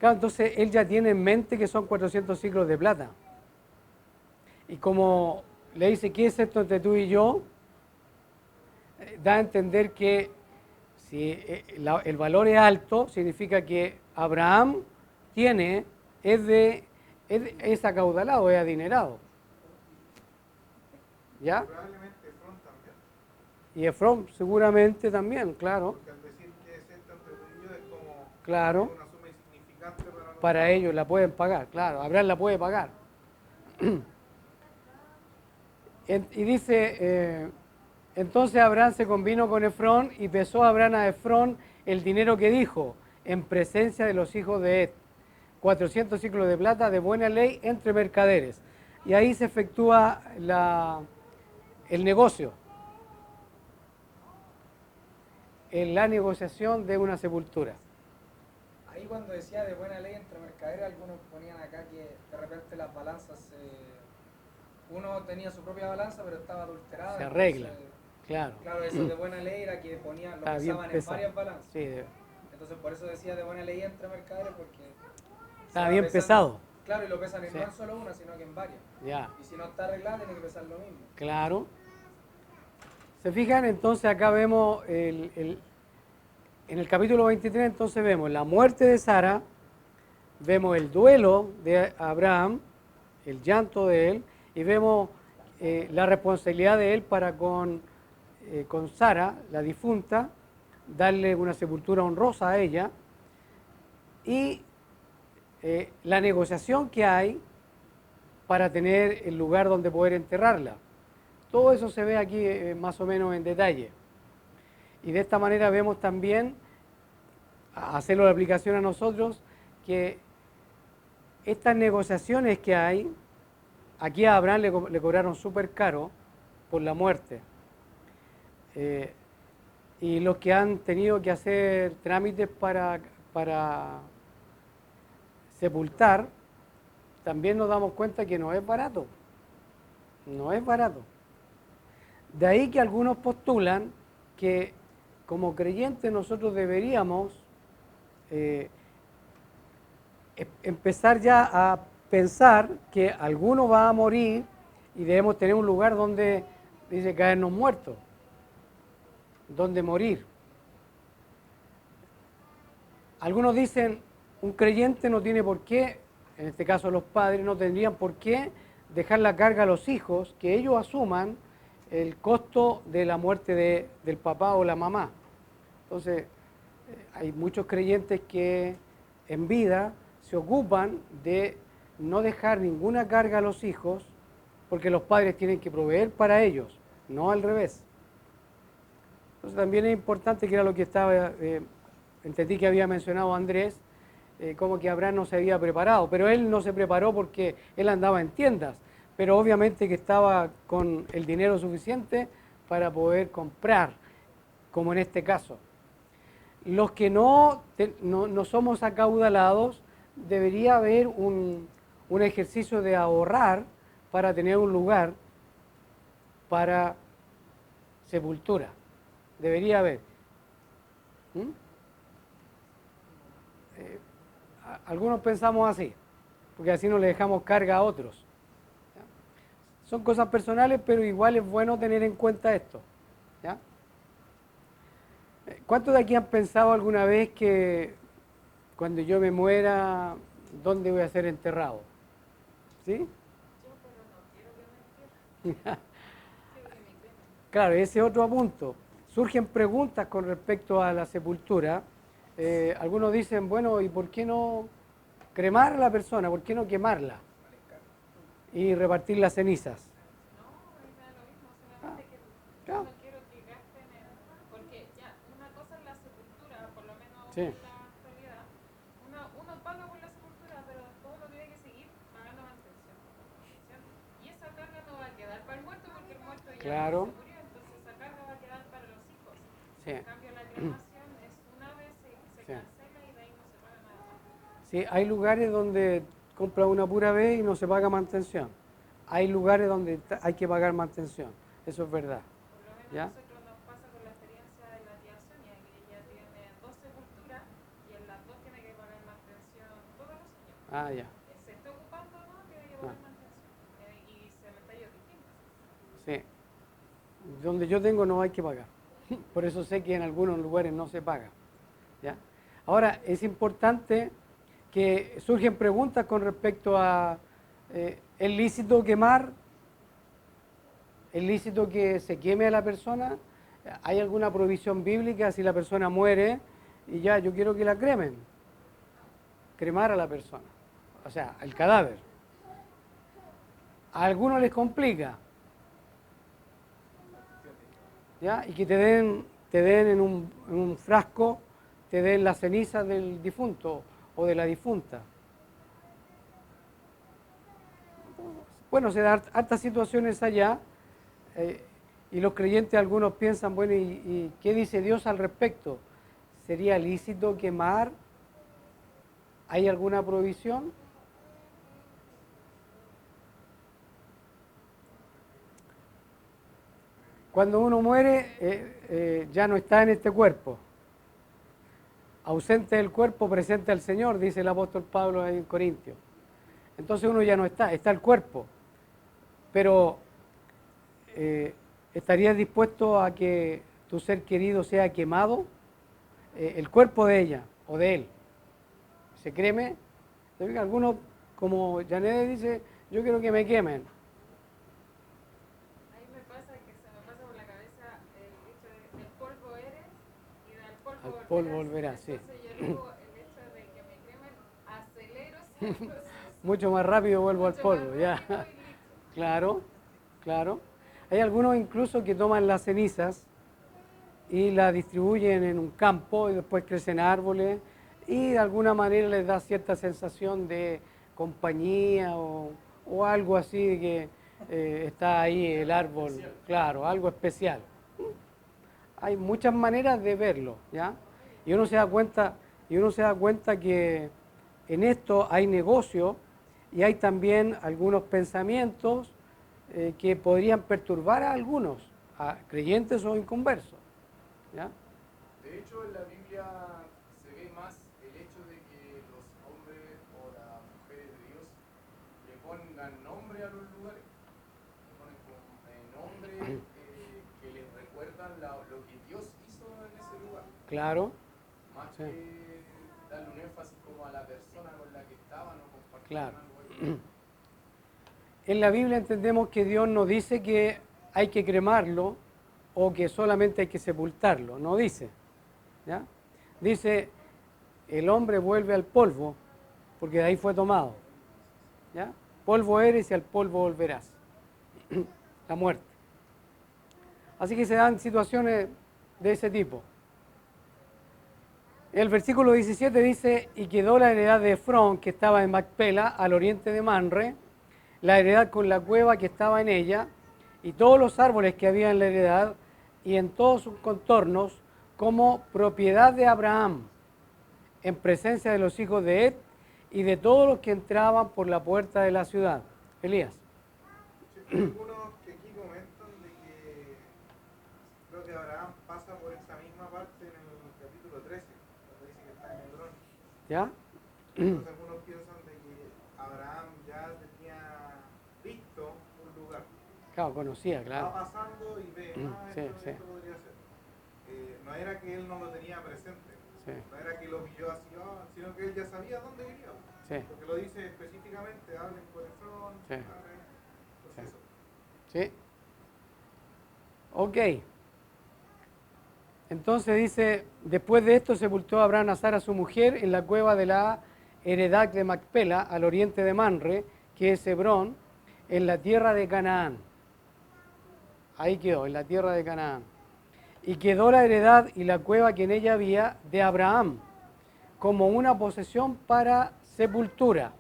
Claro, entonces él ya tiene en mente que son 400 ciclos de plata. Y como le dice, ¿qué es esto entre tú y yo? Da a entender que si el valor es alto, significa que Abraham es acaudalado, es adinerado. ¿Ya?
Probablemente Efrón también.
Y Efrón seguramente también, claro.
Porque al decir que es esto entre tú y yo es como
Claro.
una suma insignificante para nosotros.
Para ellos la pueden pagar, claro. Abraham la puede pagar. Y dice, entonces Abraham se convino con Efrón y pesó a Abraham a Efrón el dinero que dijo en presencia de los hijos de Ed, 400 ciclos de plata de buena ley entre mercaderes. Y ahí se efectúa el negocio, en la negociación de una sepultura.
Ahí cuando decía de buena ley entre mercaderes, algunos ponían acá que de repente las balanzas, uno tenía su propia balanza pero estaba adulterada.
Se arregla, claro.
Claro, eso de buena ley era que ponían, lo
Está bien
pesaban en
pesado.
varias balanzas.
Sí,
Entonces por eso decía de buena ley entre mercaderes, porque
está
se
bien
va pesando.
pesado.
Claro, y lo pesan
Sí.
no en solo una, sino que en varias.
Ya,
Y si no está arreglada, tiene que pesar lo mismo.
claro. ¿Se fijan? Entonces acá vemos, en el capítulo 23, entonces vemos la muerte de Sara, vemos el duelo de Abraham, el llanto de él, y vemos la responsabilidad de él para con Sara, la difunta, darle una sepultura honrosa a ella, y la negociación que hay para tener el lugar donde poder enterrarla. Todo eso se ve aquí más o menos en detalle. Y de esta manera vemos también, a hacerlo la aplicación a nosotros, que estas negociaciones que hay, aquí a Abraham le cobraron súper caro por la muerte. Y los que han tenido que hacer trámites para sepultar, también nos damos cuenta que no es barato. No es barato. De ahí que algunos postulan que como creyentes nosotros deberíamos empezar ya a pensar que alguno va a morir y debemos tener un lugar donde, dice, caernos muertos, donde morir. Algunos dicen, un creyente no tiene por qué, en este caso los padres, no tendrían por qué dejar la carga a los hijos, que ellos asuman el costo de la muerte del papá o la mamá. Entonces, hay muchos creyentes que en vida se ocupan de no dejar ninguna carga a los hijos, porque los padres tienen que proveer para ellos, no al revés. Entonces también es importante, que era lo que entendí que había mencionado Andrés, como que Abraham no se había preparado, pero él no se preparó porque él andaba en tiendas, pero obviamente que estaba con el dinero suficiente para poder comprar, como en este caso. Los que no somos acaudalados, debería haber un ejercicio de ahorrar para tener un lugar para sepultura. Debería haber. Algunos pensamos así, porque así no le dejamos carga a otros. ¿Ya? Son cosas personales, pero igual es bueno tener en cuenta esto. ¿Ya? ¿Cuántos de aquí han pensado alguna vez que cuando yo me muera, dónde voy a ser enterrado? ¿Sí? Claro, ese es otro punto. Surgen preguntas con respecto a la sepultura. Algunos dicen, bueno, ¿y por qué no cremar a la persona? ¿Por qué no quemarla? Y repartir las cenizas.
No, es lo mismo, solamente que yo no quiero que gasten porque ya, una cosa es la sepultura, por lo menos
Sí.
en la actualidad, uno paga por la sepultura, pero después uno tiene que seguir pagando mantención. ¿Cierto? Y esa carga no va a quedar para el muerto, porque el muerto ya
Claro.
se murió, entonces esa carga va a quedar para los hijos.
Sí.
En cambio, la cremación es una vez, se
Sí.
cancela y de ahí no se paga nada más.
Sí, hay lugares donde compra una pura vez y no se paga mantención. Hay lugares donde hay que pagar mantención. Eso es verdad.
Por lo menos
¿Ya?
a nosotros nos pasa con la experiencia de la tía Sonia, que ella tiene 2 sepulturas y en las 2 tiene que pagar mantención todos los años.
Ah, ya.
Se está ocupando, ¿no? Tiene que pagar mantención. Y cementerios distintos.
Sí. Donde yo tengo no hay que pagar. Por eso sé que en algunos lugares no se paga. ¿Ya? Ahora, es importante que surgen preguntas con respecto a ¿es lícito quemar? ¿Es lícito que se queme a la persona? ¿Hay alguna provisión bíblica si la persona muere y ya yo quiero que la cremen? Cremar a la persona, o sea, el cadáver. A algunos les complica. ¿Ya? Y que te den en un frasco, te den las cenizas del difunto o de la difunta. Bueno, se dan hartas situaciones allá y los creyentes algunos piensan, bueno, ¿y qué dice Dios al respecto? ¿Sería lícito quemar? ¿Hay alguna provisión? Cuando uno muere, ya no está en este cuerpo. Ausente del cuerpo, presente al Señor, dice el apóstol Pablo ahí en Corintios. Entonces uno ya no está, está el cuerpo. Pero, ¿estarías dispuesto a que tu ser querido sea quemado? El cuerpo de ella o de él. ¿Se creme? Algunos, como Janet dice, yo quiero que me quemen.
Ahí me pasa que se me pasa por la cabeza el hecho de del polvo eres y del polvo
Al polvo volverás, sí.
Entonces yo digo, el hecho de que me quemen, acelero ese proceso.
Mucho más rápido vuelvo al
Mucho
polvo,
más
ya.
rápido y listo.
Claro, claro. Hay algunos incluso que toman las cenizas y las distribuyen en un campo y después crecen árboles y de alguna manera les da cierta sensación de compañía o algo así de que está ahí el árbol, claro, algo especial. Hay muchas maneras de verlo, ¿ya? Y uno se da cuenta que en esto hay negocio y hay también algunos pensamientos que podrían perturbar a algunos, a creyentes o inconversos. ¿Ya?
De hecho, en la Biblia se ve más el hecho de que los hombres o las mujeres de Dios le pongan nombre a los lugares, le ponen nombres que les recuerdan lo que Dios hizo en ese lugar,
Claro,
más
sí.
que darle un énfasis como a la persona con la que estaban o compartían
Claro.
algo ahí.
En la Biblia entendemos que Dios no dice que hay que cremarlo o que solamente hay que sepultarlo, no dice. ¿Ya? Dice, el hombre vuelve al polvo, porque de ahí fue tomado. ¿Ya? Polvo eres y al polvo volverás. La muerte. Así que se dan situaciones de ese tipo. El versículo 17 dice, y quedó la heredad de Efrón, que estaba en Macpela, al oriente de Manre, la heredad con la cueva que estaba en ella, y todos los árboles que había en la heredad, y en todos sus contornos, como propiedad de Abraham, en presencia de los hijos de Ed, y de todos los que entraban por la puerta de la ciudad. Elías.
Sí, algunos que aquí comentan de que creo que Abraham pasa por esa misma parte en el capítulo 13, cuando dice que está en Hebrón.
¿Ya?
Entonces algunos piensan de que Abraham ya tenía visto un lugar.
Claro, conocía, claro.
Va pasando y ve,
Sí,
esto,
sí.
esto podría ser. No era que él no lo tenía presente,
Sí.
no era que lo pilló así, sino que él ya sabía dónde iría.
Sí.
Porque lo dice específicamente, hablen por Efrón,
Sí.
pues
Sí.
eso.
¿Sí? Ok. Entonces dice, después de esto sepultó Abraham a Sara, su mujer, en la cueva de la heredad de Macpela, al oriente de Manre, que es Hebrón, en la tierra de Canaán. Ahí quedó, en la tierra de Canaán. Y quedó la heredad y la cueva que en ella había de Abraham, como una posesión para sepultura,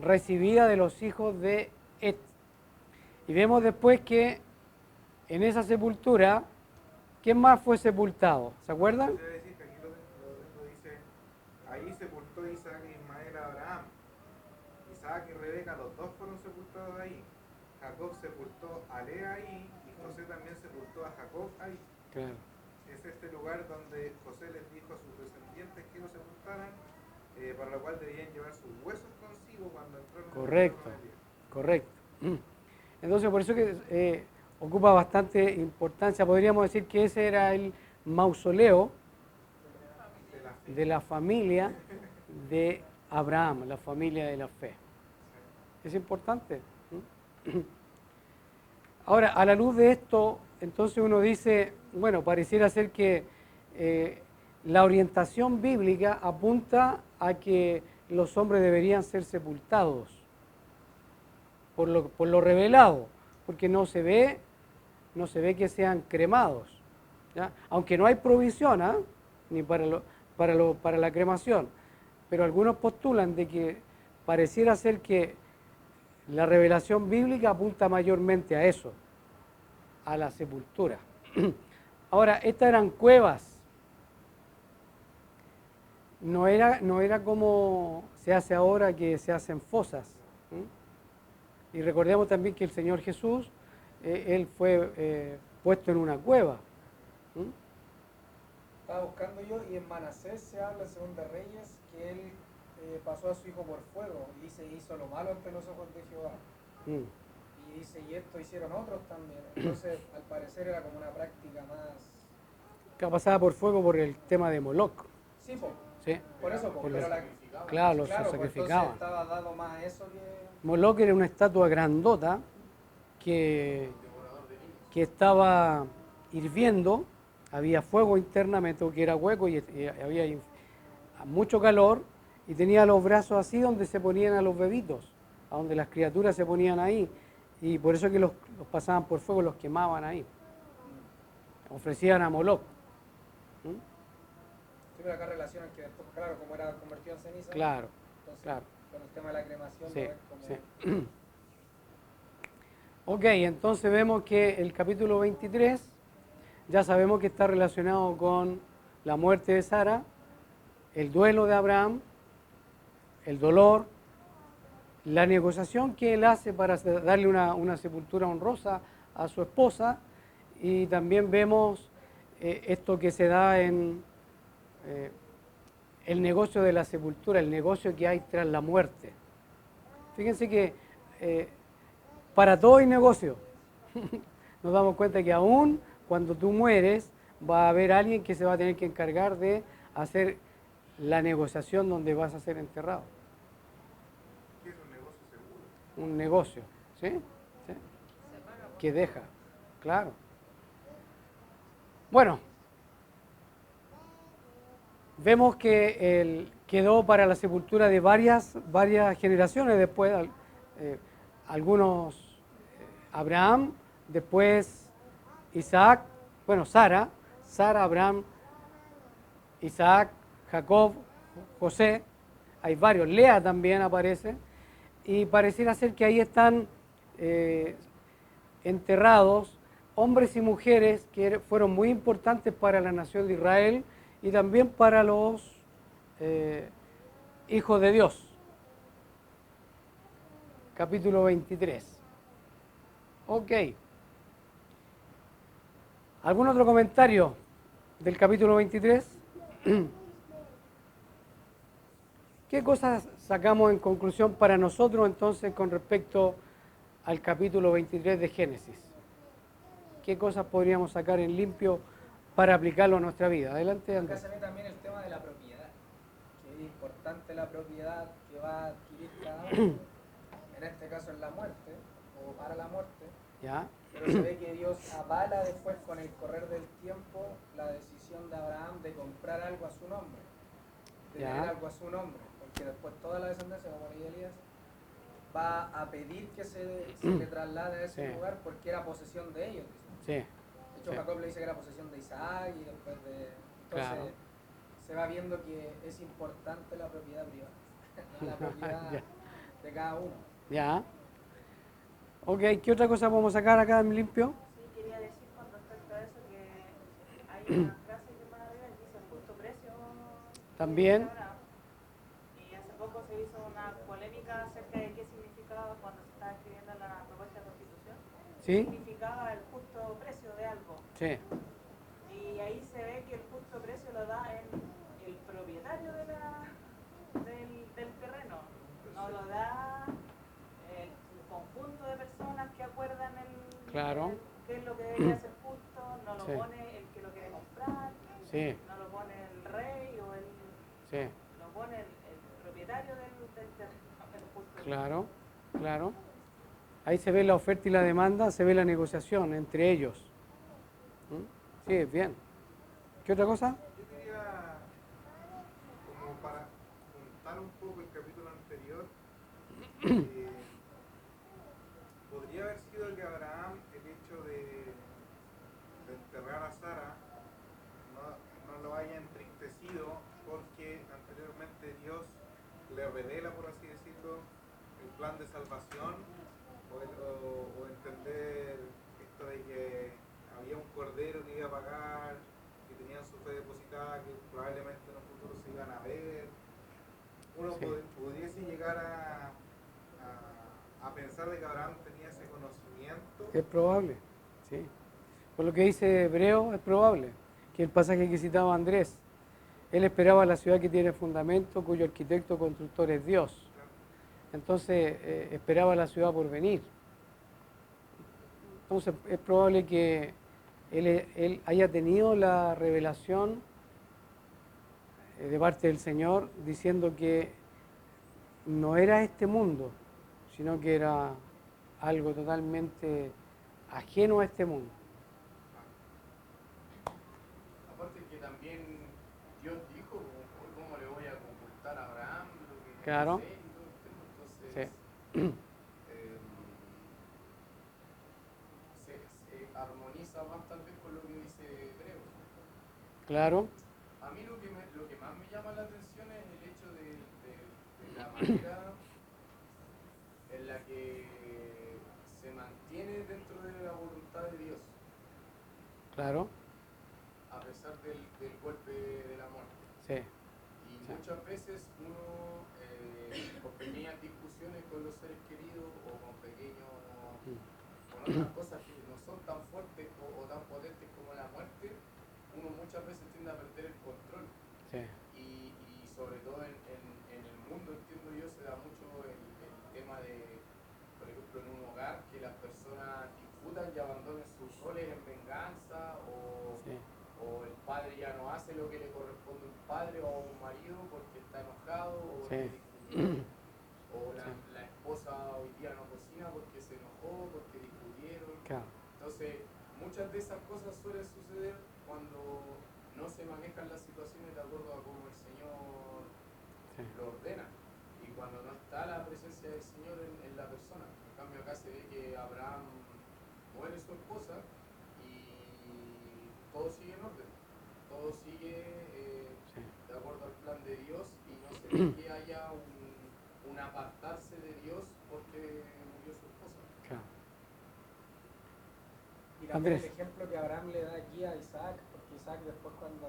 recibida de los hijos de Et. Y vemos después que en esa sepultura, ¿quién más fue sepultado? ¿Se acuerdan?
Quiere decir que aquí lo dice, ahí sepultó Isaac e Ismael a Abraham. Isaac y Rebeca, los dos fueron sepultados ahí. Jacob sepultó a Lea ahí y José también sepultó a Jacob ahí.
Claro.
Es este lugar donde José les dijo a sus descendientes que lo sepultaran, para lo cual debían llevar sus huesos consigo cuando entraron.
Correcto, correcto. Entonces, por eso que ocupa bastante importancia. Podríamos decir que ese era el mausoleo de la familia de Abraham, la familia de la fe. Es importante. Ahora, a la luz de esto, entonces uno dice, bueno, pareciera ser que la orientación bíblica apunta a que los hombres deberían ser sepultados por lo revelado, porque no se ve que sean cremados, ¿ya? Aunque no hay provisión, ¿ah? Ni para la cremación, pero algunos postulan de que pareciera ser que la revelación bíblica apunta mayormente a eso, a la sepultura. Ahora, estas eran cuevas, no era como se hace ahora, que se hacen fosas. Y recordemos también que el Señor Jesús, Él fue puesto en una cueva.
Estaba buscando yo, y en Manasés se habla en Segunda Reyes que él pasó a su hijo por fuego y se hizo lo malo ante los ojos de Jehová. Y dice, y esto hicieron otros también. Entonces, al parecer era como una práctica más...
Que pasaba por fuego por el tema de Moloch.
Sí, po.
¿Sí?
Por eso, po,
Por
pero
los-
la...
Claro, los
Claro, pues
sacrificaban.
entonces estaba dado más a eso que...
Moloch era una estatua grandota que estaba hirviendo, había fuego internamente, porque era hueco y había mucho calor, y tenía los brazos así donde se ponían a los bebitos, a donde las criaturas se ponían ahí, y por eso que los pasaban por fuego, los quemaban ahí. Ofrecían a Moloch.
Sí, pero acá relacionan que después, claro, como era convertido en ceniza,
Claro,
entonces
claro.
con el tema de la cremación
Sí,
lo ven como...
sí. Ok, entonces vemos que el capítulo 23 ya sabemos que está relacionado con la muerte de Sara, el duelo de Abraham, el dolor, la negociación que él hace para darle una sepultura honrosa a su esposa, y también vemos esto que se da en el negocio de la sepultura, el negocio que hay tras la muerte. Fíjense que para todo hay negocio. Nos damos cuenta que aún cuando tú mueres va a haber alguien que se va a tener que encargar de hacer la negociación donde vas a ser enterrado.
¿Qué es un negocio seguro?
Un negocio, ¿sí? ¿Sí? Que deja, claro. Bueno, vemos que él quedó para la sepultura de varias generaciones después, algunos Abraham, después Isaac, bueno, Sara, Abraham, Isaac, Jacob, José, hay varios, Lea también aparece, y pareciera ser que ahí están enterrados hombres y mujeres que fueron muy importantes para la nación de Israel y también para los hijos de Dios. Capítulo 23. Ok. ¿Algún otro comentario del capítulo 23? ¿Qué cosas sacamos en conclusión para nosotros entonces con respecto al capítulo 23 de Génesis? ¿Qué cosas podríamos sacar en limpio para aplicarlo a nuestra vida? Adelante,
Acá
Andrés.
se ve también el tema de la propiedad, que es importante la propiedad que va a adquirir cada uno, en este caso en la muerte, o para la muerte,
¿Ya?
pero se ve que Dios avala después con el correr del tiempo la decisión de Abraham de comprar algo a su nombre, de
Ya.
tener algo a su nombre, porque después toda la descendencia, como leía Elías, va a pedir que se le traslade a ese
Sí.
lugar porque era posesión de ellos. Dice.
Sí.
De hecho,
Sí.
Jacob le dice que era posesión de Isaac y después de... Entonces,
Claro.
se va viendo que es importante la propiedad privada, la propiedad
Ya.
de cada uno.
Ya. Ok, ¿qué otra cosa podemos sacar acá en limpio?
Sí, quería decir con respecto a eso que hay una frase que más arriba dice justo precio.
También.
de Abraham. Y hace poco se hizo una polémica acerca de qué significaba cuando se estaba escribiendo la propuesta de constitución.
¿Sí?
Significaba el justo precio de algo.
Sí.
Y ahí se ve que el justo precio lo da el propietario del terreno. No lo da el conjunto de personas que acuerdan
Claro.
qué es lo que debería ser justo. No lo
Sí.
pone el que lo quiere comprar.
Sí.
No lo pone el rey o
Sí.
lo pone el propietario del terreno. El justo.
Claro. Claro. Ahí se ve la oferta y la demanda, se ve la negociación entre ellos. ¿Mm? Sí, bien. ¿Qué otra cosa?
Yo quería, como para juntar un poco el capítulo anterior, podría haber sido que Abraham, el hecho de enterrar a Sara, no lo haya entristecido porque anteriormente Dios le revela, por así decirlo, el plan de salvación o entender esto de que había un cordero que iba a pagar, que tenían su fe depositada, que probablemente en un futuro se iban a ver. Uno
Sí.
pudiese llegar a pensar de que Abraham tenía ese conocimiento.
Es probable. Sí. Por lo que dice Hebreo, es probable que el pasaje que citaba Andrés, él esperaba la ciudad que tiene fundamento, cuyo arquitecto constructor es Dios. Entonces esperaba la ciudad por venir. Entonces es probable que él haya tenido la revelación de parte del Señor diciendo que no era este mundo, sino que era algo totalmente ajeno a este mundo.
Aparte que también Dios dijo, ¿cómo le voy a ocultar a Abraham lo que no
Claro.
sé? Y todo el tema? Entonces,
Sí.
se armoniza más tal vez con lo que dice Hebreo.
Claro.
A mí lo que más me llama la atención es el hecho de la manera en la que se mantiene dentro de la voluntad de Dios,
Claro.
a pesar del golpe de la muerte.
Sí.
Y muchas veces uno, con pequeñas discusiones con los seres queridos o con otras cosas que no son tan fuertes o tan potentes como la muerte, uno muchas veces tiende a perder el control.
Sí.
Y sobre todo en el mundo, entiendo yo, se da mucho el tema de, por ejemplo, en un hogar, que las personas discutan y abandonen sus roles en venganza
Sí.
o el padre ya no hace lo que le corresponde a un padre o a un marido porque está enojado o
Sí.
porque discutió, o la esposa hoy día no cocina porque se enojó, porque discutieron.
Claro.
Entonces, muchas de esas cosas suelen suceder cuando no se manejan las situaciones de acuerdo a cómo el todo sigue en orden, todo sigue
Sí.
de acuerdo al plan de Dios y no se ve que haya un apartarse de Dios porque murió su esposa.
Claro.
Y también
Andrés.
el ejemplo que Abraham le da aquí a Isaac, porque Isaac después cuando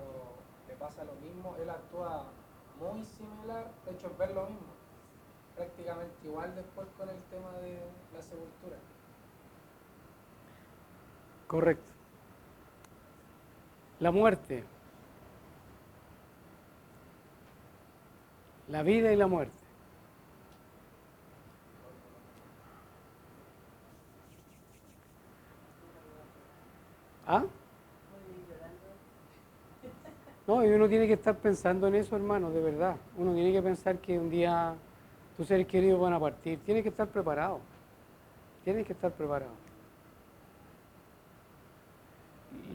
le pasa lo mismo, él actúa muy similar, de hecho es ver lo mismo, prácticamente igual después con el tema de la sepultura.
Correcto. La muerte. La vida y la muerte. ¿Ah? No, y uno tiene que estar pensando en eso, hermano, de verdad. Uno tiene que pensar que un día tus seres queridos van a partir. Tienes que estar preparado. Tienes que estar preparado.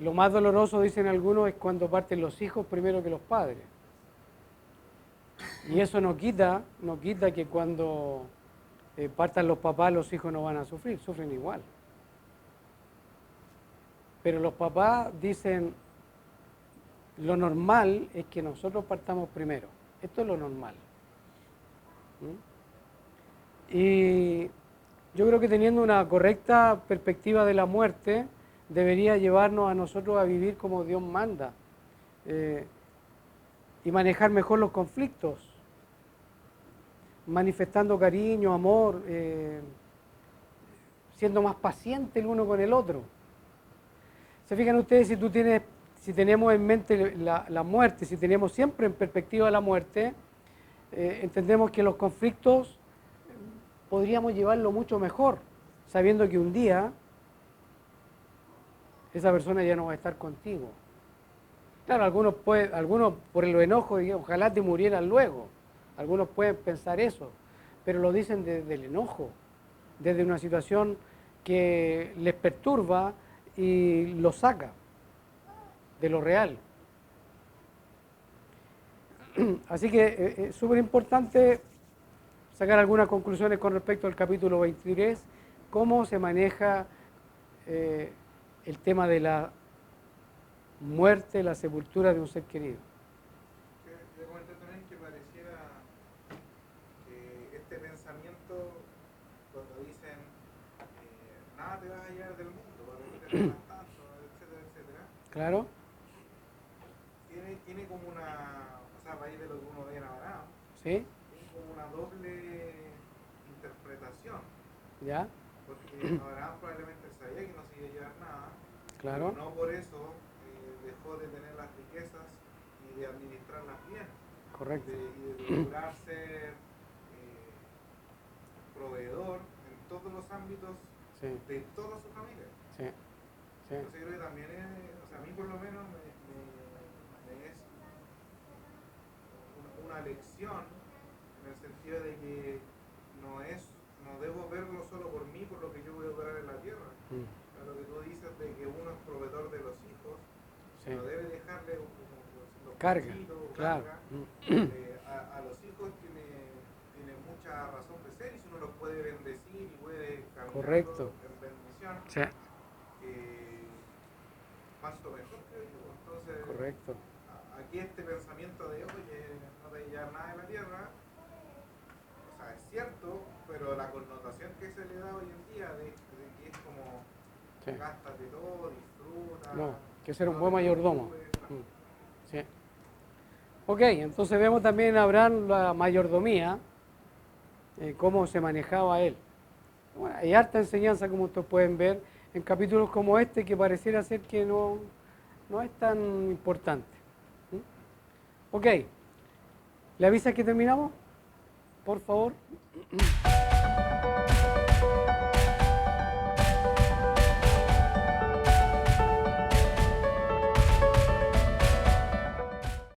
Lo más doloroso, dicen algunos, es cuando parten los hijos primero que los padres. Y eso no quita que cuando partan los papás, los hijos no van a sufrir, sufren igual. Pero los papás dicen, lo normal es que nosotros partamos primero. Esto es lo normal. ¿Mm? Y yo creo que teniendo una correcta perspectiva de la muerte, debería llevarnos a nosotros a vivir como Dios manda y manejar mejor los conflictos, manifestando cariño, amor, siendo más paciente el uno con el otro. ¿Se fijan ustedes si tenemos en mente la muerte, si tenemos siempre en perspectiva la muerte, entendemos que los conflictos podríamos llevarlo mucho mejor, sabiendo que un día esa persona ya no va a estar contigo. Claro, algunos por el enojo, ojalá te murieran luego. Algunos pueden pensar eso, pero lo dicen desde el enojo, desde una situación que les perturba y los saca de lo real. Así que es súper importante sacar algunas conclusiones con respecto al capítulo 23, cómo se maneja el tema de la muerte, la sepultura de un ser querido.
Yo comenté también que pareciera que este pensamiento, cuando dicen nada te vas a llevar del mundo, para que te amas tanto, etcétera, etcétera,
¿Claro?
tiene como una, o sea, a raíz de lo que uno ve en Abraham,
¿Sí?
tiene como una doble interpretación,
¿Ya?
porque Abraham probablemente sabía que no se iba a llevar nada,
Claro.
pero no por eso dejó de tener las riquezas y de administrarlas bien.
Correcto.
Y de procurar ser proveedor en todos los ámbitos
Sí,
de toda su familia.
sí, sí.
Entonces yo creo que también o sea, a mí por lo menos me es una lección en el sentido de que no debo verlo solo por mí, por lo que yo voy a lograr en la tierra. Lo que tú dices de que uno es proveedor de los hijos,
Sí.
no debe dejarle los
Carga,
cachitos,
claro.
carga. A los hijos tiene mucha razón de ser y si uno los puede bendecir y puede cambiarlos
Correcto.
en bendición,
Sí,
cuanto mejor, creo yo. Entonces,
correcto.
aquí este pensamiento de, oye, no te llevar nada de la tierra, o sea, es cierto, pero la connotación que se le da hoy en día de que es como
Sí.
gástate todo, disfruta.
No, que ser un
no
buen
te
mayordomo.
preocupes.
Sí. Ok, entonces vemos también en Abraham la mayordomía, cómo se manejaba él. Bueno, hay harta enseñanza, como ustedes pueden ver, en capítulos como este, que pareciera ser que no es tan importante. Ok, ¿le avisa que terminamos? Por favor.